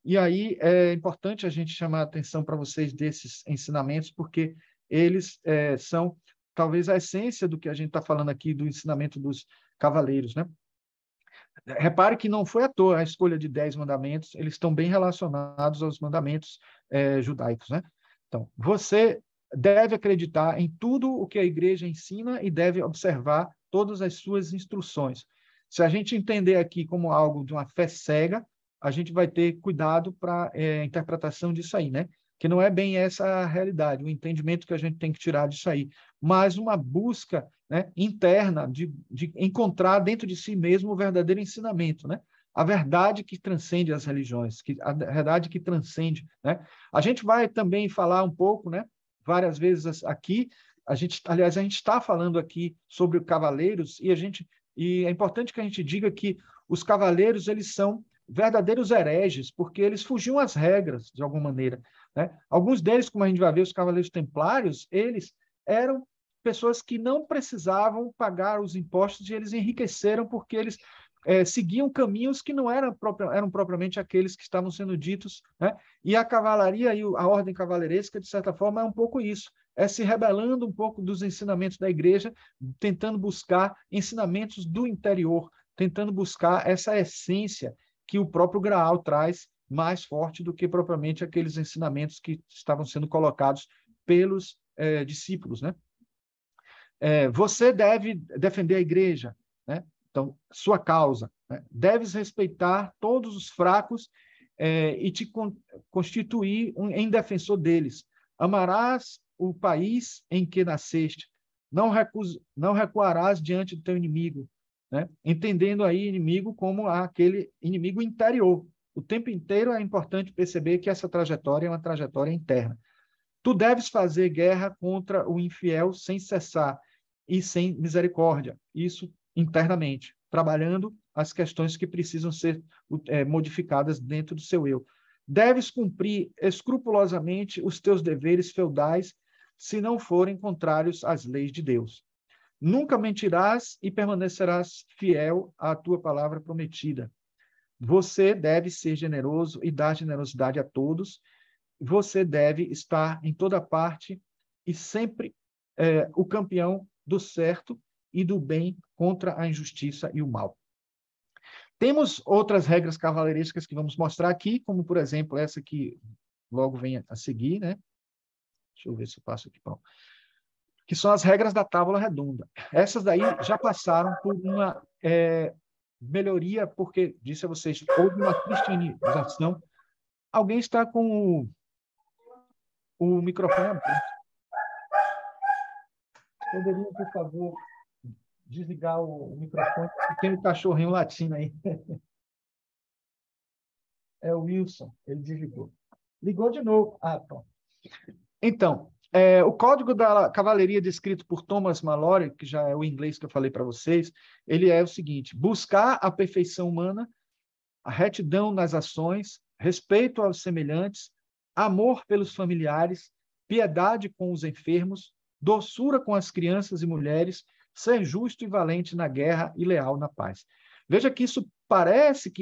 Speaker 1: E aí é importante a gente chamar a atenção para vocês desses ensinamentos, porque eles são talvez a essência do que a gente está falando aqui do ensinamento dos cavaleiros, né? Repare que não foi à toa a escolha de 10 mandamentos, eles estão bem relacionados aos mandamentos judaicos, né? Então, você deve acreditar em tudo o que a igreja ensina e deve observar todas as suas instruções. Se a gente entender aqui como algo de uma fé cega, a gente vai ter cuidado para a interpretação disso aí, né? Que não é bem essa a realidade, o entendimento que a gente tem que tirar disso aí, mas uma busca, né, interna de encontrar dentro de si mesmo o verdadeiro ensinamento, né? A verdade que transcende as religiões, a verdade que transcende, né? A gente vai também falar um pouco, né, várias vezes aqui, aliás, a gente está falando aqui sobre cavaleiros e é importante que a gente diga que os cavaleiros eles são verdadeiros hereges, porque eles fugiam às regras, de alguma maneira, né? Alguns deles, como a gente vai ver, os cavaleiros templários, eles eram pessoas que não precisavam pagar os impostos e eles enriqueceram porque eles seguiam caminhos que não eram propriamente aqueles que estavam sendo ditos, né? E a cavalaria e a ordem cavaleiresca, de certa forma, é um pouco isso, é se rebelando um pouco dos ensinamentos da igreja, tentando buscar ensinamentos do interior, tentando buscar essa essência que o próprio Graal traz mais forte do que propriamente aqueles ensinamentos que estavam sendo colocados pelos discípulos, né? Você deve defender a igreja, né? Então, sua causa, né? Deves respeitar todos os fracos e te constituir em defensor deles. Amarás o país em que nasceste. Não recuarás diante do teu inimigo, né? Entendendo aí inimigo como aquele inimigo interior. O tempo inteiro é importante perceber que essa trajetória é uma trajetória interna. Tu deves fazer guerra contra o infiel sem cessar e sem misericórdia. Isso internamente, trabalhando as questões que precisam ser modificadas dentro do seu eu. Deves cumprir escrupulosamente os teus deveres feudais, se não forem contrários às leis de Deus. Nunca mentirás e permanecerás fiel à tua palavra prometida. Você deve ser generoso e dar generosidade a todos. Você deve estar em toda parte e sempre o campeão do certo e do bem contra a injustiça e o mal. Temos outras regras cavaleirescas que vamos mostrar aqui, como, por exemplo, essa que logo vem a seguir, né? Deixa eu ver se eu passo aqui. Pronto. Que são as regras da Távola Redonda. Essas daí já passaram por uma melhoria, porque, disse a vocês, houve uma cristianização. Alguém está com o microfone aberto. Poderiam, por favor, desligar o microfone? Tem um cachorrinho latindo aí. É o Wilson, ele desligou. Ligou de novo. Ah, pronto. Então, o Código da Cavalaria descrito por Thomas Mallory, que já é o inglês que eu falei para vocês, ele é o seguinte: buscar a perfeição humana, a retidão nas ações, respeito aos semelhantes, amor pelos familiares, piedade com os enfermos, doçura com as crianças e mulheres, ser justo e valente na guerra e leal na paz. Veja que isso parece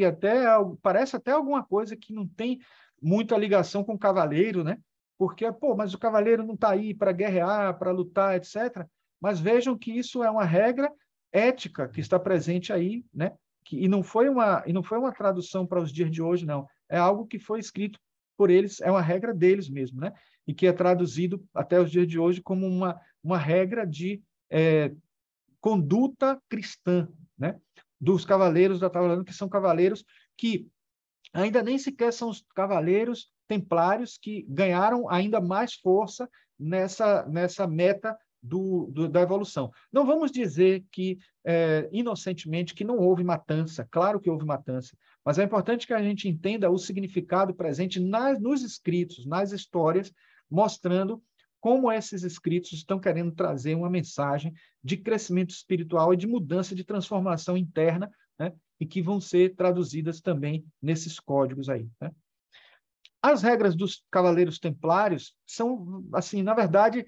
Speaker 1: até alguma coisa que não tem muita ligação com o cavaleiro, né? Porque, mas o cavaleiro não está aí para guerrear, para lutar, etc. Mas vejam que isso é uma regra ética que está presente aí, né? E não foi uma tradução para os dias de hoje, não. É algo que foi escrito por eles, é uma regra deles mesmo, né? E que é traduzido até os dias de hoje como uma regra de conduta cristã, né? Dos cavaleiros da Távola Redonda, que são cavaleiros que ainda nem sequer são os cavaleiros templários que ganharam ainda mais força nessa meta da evolução. Não vamos dizer que, inocentemente, que não houve matança. Claro que houve matança, mas é importante que a gente entenda o significado presente nos escritos, nas histórias, mostrando como esses escritos estão querendo trazer uma mensagem de crescimento espiritual e de mudança, de transformação interna, né? E que vão ser traduzidas também nesses códigos aí, né? As regras dos Cavaleiros Templários são, assim, na verdade,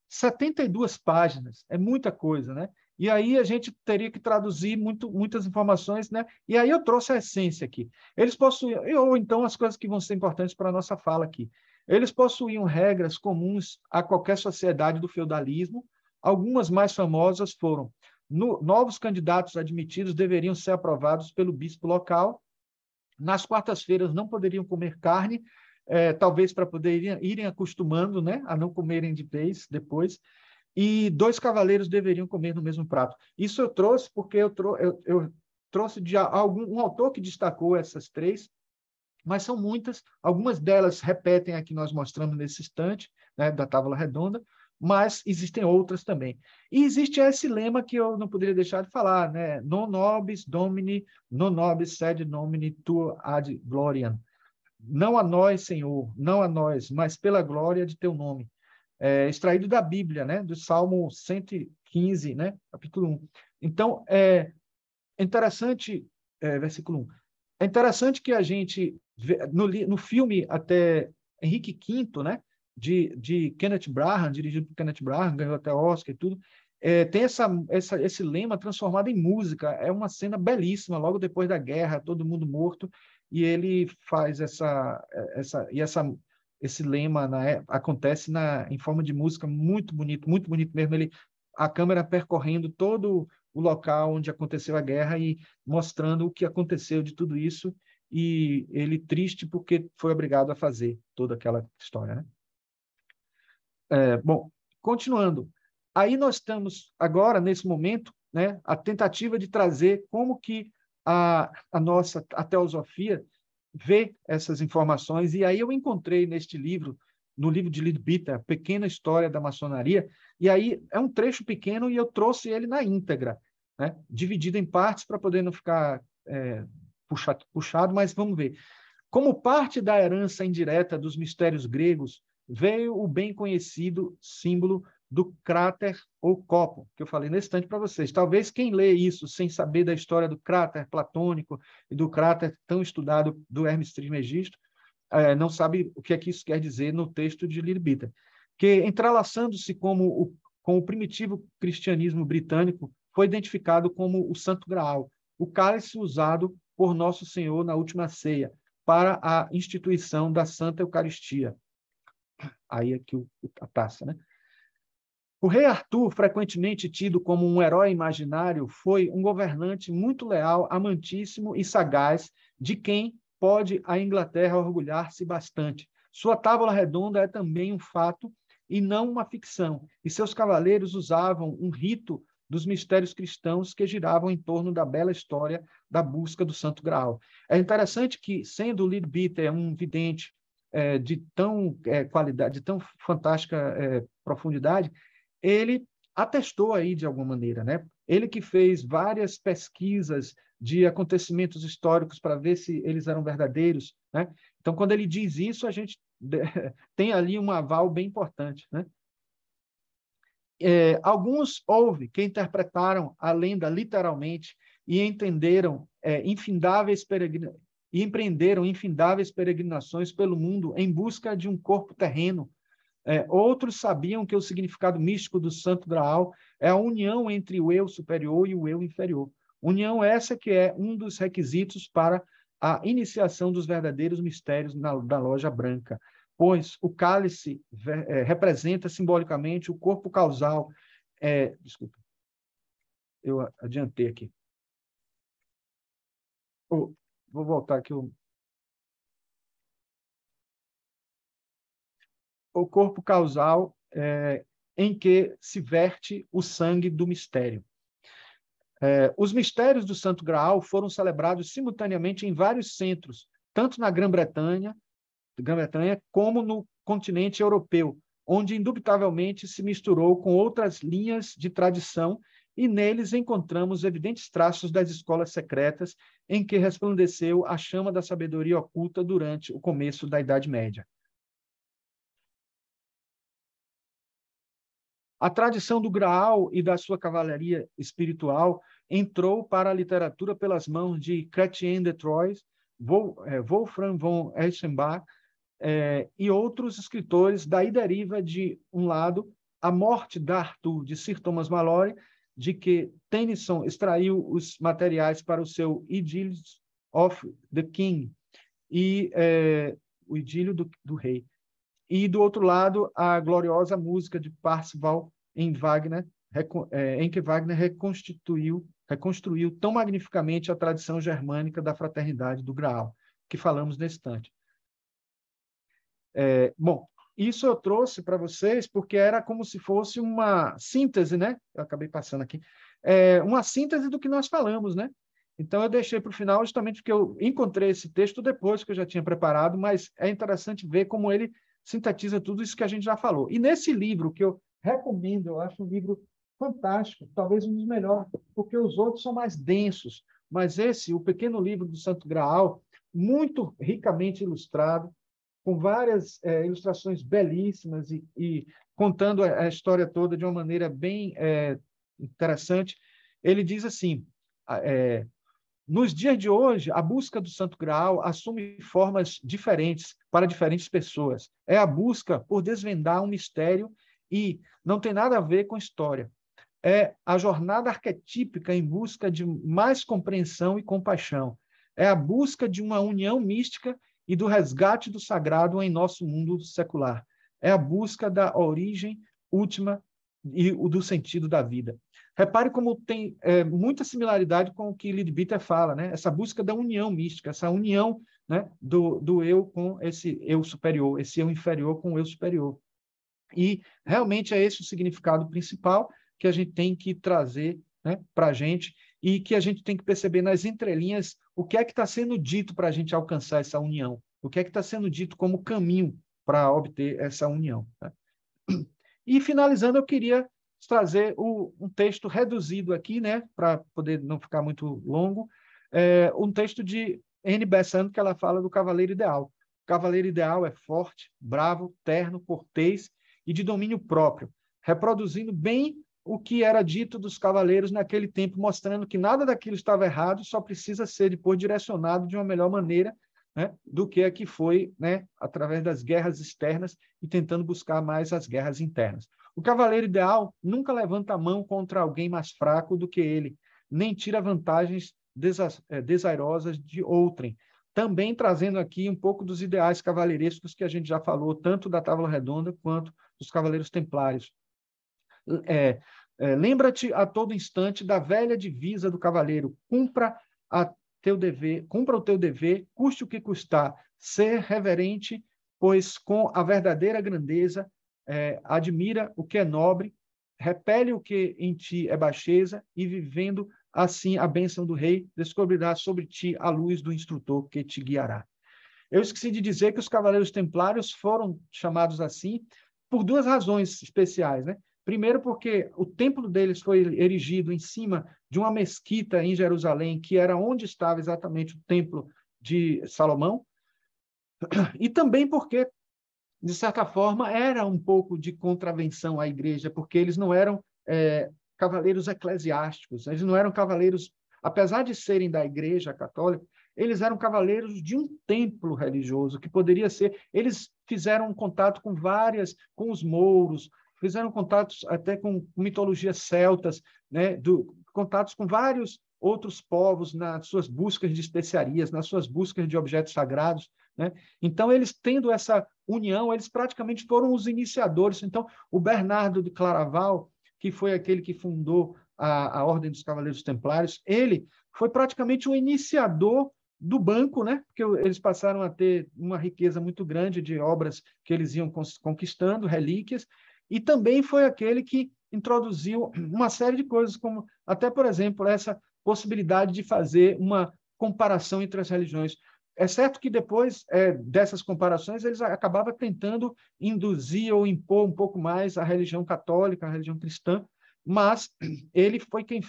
Speaker 1: 72 páginas, é muita coisa, né? E aí a gente teria que traduzir muitas informações, né? E aí eu trouxe a essência aqui. Eles possuíam, ou então as coisas que vão ser importantes para a nossa fala aqui. Eles possuíam regras comuns a qualquer sociedade do feudalismo. Algumas mais famosas foram: novos candidatos admitidos deveriam ser aprovados pelo bispo local. Nas quartas-feiras não poderiam comer carne, talvez para poderem irem acostumando, né, a não comerem de vez depois. E 2 cavaleiros deveriam comer no mesmo prato. Isso eu trouxe porque eu trouxe de um autor que destacou essas 3, mas são muitas. Algumas delas repetem a que nós mostramos nesse instante, né, da Távola Redonda, mas existem outras também. E existe esse lema que eu não poderia deixar de falar, né? Non nobis domini, non nobis sed nomini tuo ad gloriam. Não a nós, Senhor, não a nós, mas pela glória de teu nome. Extraído da Bíblia, né? Do Salmo 115, né? Capítulo 1. Então, é interessante, versículo 1. É interessante que a gente, no filme até Henrique V, né? De Kenneth Branagh, dirigido por Kenneth Branagh, ganhou até Oscar e tudo, tem esse lema transformado em música. É uma cena belíssima, logo depois da guerra, todo mundo morto, e ele faz esse lema acontece em forma de música muito bonito mesmo. A câmera percorrendo todo o local onde aconteceu a guerra e mostrando o que aconteceu de tudo isso, e ele triste porque foi obrigado a fazer toda aquela história, né? Bom, continuando. Aí nós estamos agora, nesse momento, né, a tentativa de trazer como que a teosofia vê essas informações, e aí eu encontrei no livro de Leadbeater, Pequena História da Maçonaria, e aí é um trecho pequeno e eu trouxe ele na íntegra, né, dividido em partes para poder não ficar puxado, mas vamos ver. Como parte da herança indireta dos mistérios gregos, veio o bem conhecido símbolo do cráter ou copo, que eu falei nesse instante para vocês. Talvez quem lê isso sem saber da história do cráter platônico e do cráter tão estudado do Hermes Trismegisto, não sabe o que é que isso quer dizer no texto de Leadbeater, que, entrelaçando-se com o primitivo cristianismo britânico, foi identificado como o Santo Graal, o cálice usado por Nosso Senhor na última ceia, para a instituição da Santa Eucaristia. Aí aqui a taça, né? O rei Arthur, frequentemente tido como um herói imaginário, foi um governante muito leal, amantíssimo e sagaz, de quem pode a Inglaterra orgulhar-se bastante. Sua tábua redonda é também um fato e não uma ficção, e seus cavaleiros usavam um rito dos mistérios cristãos que giravam em torno da bela história da busca do Santo Graal. É interessante que, sendo Leadbeater um vidente de tão qualidade, de tão fantástica profundidade, ele atestou aí de alguma maneira, né? Ele que fez várias pesquisas de acontecimentos históricos para ver se eles eram verdadeiros, né? Então, quando ele diz isso, a gente tem ali um aval bem importante, né? Alguns houve que interpretaram a lenda literalmente e entenderam e empreenderam infindáveis peregrinações pelo mundo em busca de um corpo terreno. Outros sabiam que o significado místico do Santo Graal é a união entre o eu superior e o eu inferior. União essa que é um dos requisitos para a iniciação dos verdadeiros mistérios da loja branca, pois o cálice representa simbolicamente o corpo causal. Desculpa, eu adiantei aqui. Vou voltar aqui. O corpo causal em que se verte o sangue do mistério. Os mistérios do Santo Graal foram celebrados simultaneamente em vários centros, tanto na Grã-Bretanha como no continente europeu, onde indubitavelmente se misturou com outras linhas de tradição, e neles encontramos evidentes traços das escolas secretas em que resplandeceu a chama da sabedoria oculta durante o começo da Idade Média. A tradição do Graal e da sua cavalaria espiritual entrou para a literatura pelas mãos de Chrétien de Troyes, Wolfram von Eschenbach e outros escritores. Daí deriva, de um lado, a morte de Arthur, de Sir Thomas Malory, de que Tennyson extraiu os materiais para o seu Idylls of the King, e o Idílio do Rei. E, do outro lado, a gloriosa música de Parzival em que Wagner reconstruiu tão magnificamente a tradição germânica da fraternidade do Graal, que falamos nesse instante. Bom, isso eu trouxe para vocês porque era como se fosse uma síntese, né? Eu acabei passando aqui. Uma síntese do que nós falamos, né? Então, eu deixei para o final justamente porque eu encontrei esse texto depois que eu já tinha preparado, mas é interessante ver como ele sintetiza tudo isso que a gente já falou. E nesse livro, que eu recomendo, eu acho um livro fantástico, talvez um dos melhores, porque os outros são mais densos, mas esse, o Pequeno Livro do Santo Graal, muito ricamente ilustrado, com várias ilustrações belíssimas e contando a história toda de uma maneira bem interessante. Ele diz assim, nos dias de hoje, a busca do Santo Graal assume formas diferentes para diferentes pessoas. É a busca por desvendar um mistério e não tem nada a ver com história. é a jornada arquetípica em busca de mais compreensão e compaixão. É a busca de uma união mística e do resgate do sagrado em nosso mundo secular. É a busca da origem última e do sentido da vida. Repare como tem muita similaridade com o que Leadbeater fala, né? Essa busca da união mística, essa união, né, do eu com esse eu superior, esse eu inferior com o eu superior. E realmente é esse o significado principal que a gente tem que trazer, né, para a gente e que a gente tem que perceber nas entrelinhas o que é que está sendo dito para a gente alcançar essa união, o que é que está sendo dito como caminho para obter essa união. Né? E, finalizando, eu queria trazer um texto reduzido aqui, né, para poder não ficar muito longo, um texto de Anne Besant, que ela fala do cavaleiro ideal. O cavaleiro ideal é forte, bravo, terno, cortês e de domínio próprio, reproduzindo bem o que era dito dos cavaleiros naquele tempo, mostrando que nada daquilo estava errado, só precisa ser depois direcionado de uma melhor maneira, né, do que a que foi, né, através das guerras externas e tentando buscar mais as guerras internas. O cavaleiro ideal nunca levanta a mão contra alguém mais fraco do que ele, nem tira vantagens desairosas de outrem. Também trazendo aqui um pouco dos ideais cavaleirescos que a gente já falou, tanto da Távola Redonda quanto dos Cavaleiros Templários. Lembra-te a todo instante da velha divisa do cavaleiro: cumpra o teu dever, custe o que custar, ser reverente, pois com a verdadeira grandeza admira o que é nobre, repele o que em ti é baixeza, e vivendo assim a bênção do rei, descobrirá sobre ti a luz do instrutor que te guiará. Eu esqueci de dizer que os Cavaleiros Templários foram chamados assim por duas razões especiais, né? Primeiro, porque o templo deles foi erigido em cima de uma mesquita em Jerusalém, que era onde estava exatamente o templo de Salomão, e também porque, de certa forma, era um pouco de contravenção à igreja, porque eles não eram cavaleiros eclesiásticos, eles não eram cavaleiros, apesar de serem da igreja católica, eles eram cavaleiros de um templo religioso, que poderia ser... Eles fizeram contato com os mouros, fizeram contatos até com mitologias celtas, né, contatos com vários outros povos nas suas buscas de especiarias, nas suas buscas de objetos sagrados, né? Então, eles tendo essa união, eles praticamente foram os iniciadores. Então, o Bernardo de Claraval, que foi aquele que fundou a Ordem dos Cavaleiros Templários, ele foi praticamente o iniciador do banco, né? Porque eles passaram a ter uma riqueza muito grande de obras que eles iam conquistando, relíquias, e também foi aquele que introduziu uma série de coisas, como até, por exemplo, essa possibilidade de fazer uma comparação entre as religiões. É certo que depois dessas comparações eles acabavam tentando induzir ou impor um pouco mais a religião católica, a religião cristã, mas eles foi quem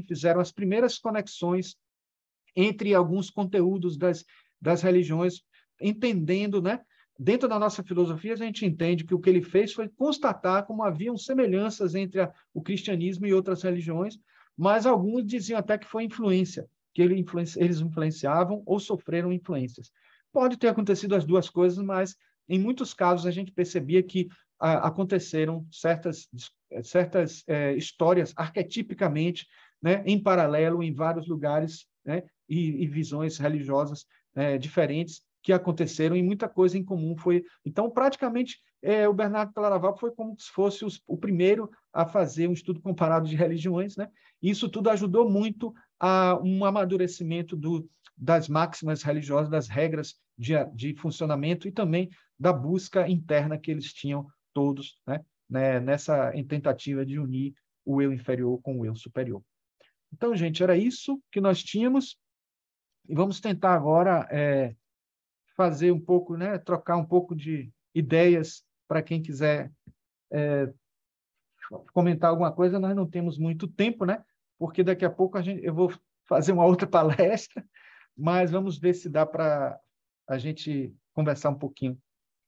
Speaker 1: fizeram as primeiras conexões entre alguns conteúdos das religiões, entendendo, né? Dentro da nossa filosofia, a gente entende que o que ele fez foi constatar como haviam semelhanças entre o cristianismo e outras religiões, mas alguns diziam até que foi influência, que eles influenciavam ou sofreram influências. Pode ter acontecido as duas coisas, mas em muitos casos a gente percebia que aconteceram certas histórias arquetipicamente, né, em paralelo em vários lugares, né, e visões religiosas diferentes que aconteceram, e muita coisa em comum foi. Então, praticamente, o Bernardo Claraval foi como se fosse o primeiro a fazer um estudo comparado de religiões, né? E isso tudo ajudou muito a um amadurecimento das máximas religiosas, das regras de funcionamento e também da busca interna que eles tinham todos, né? Nessa tentativa de unir o eu inferior com o eu superior. Então, gente, era isso que nós tínhamos. E vamos tentar agora fazer um pouco, né, trocar um pouco de ideias para quem quiser comentar alguma coisa. Nós não temos muito tempo, né? Porque daqui a pouco eu vou fazer uma outra palestra, mas vamos ver se dá para a gente conversar um pouquinho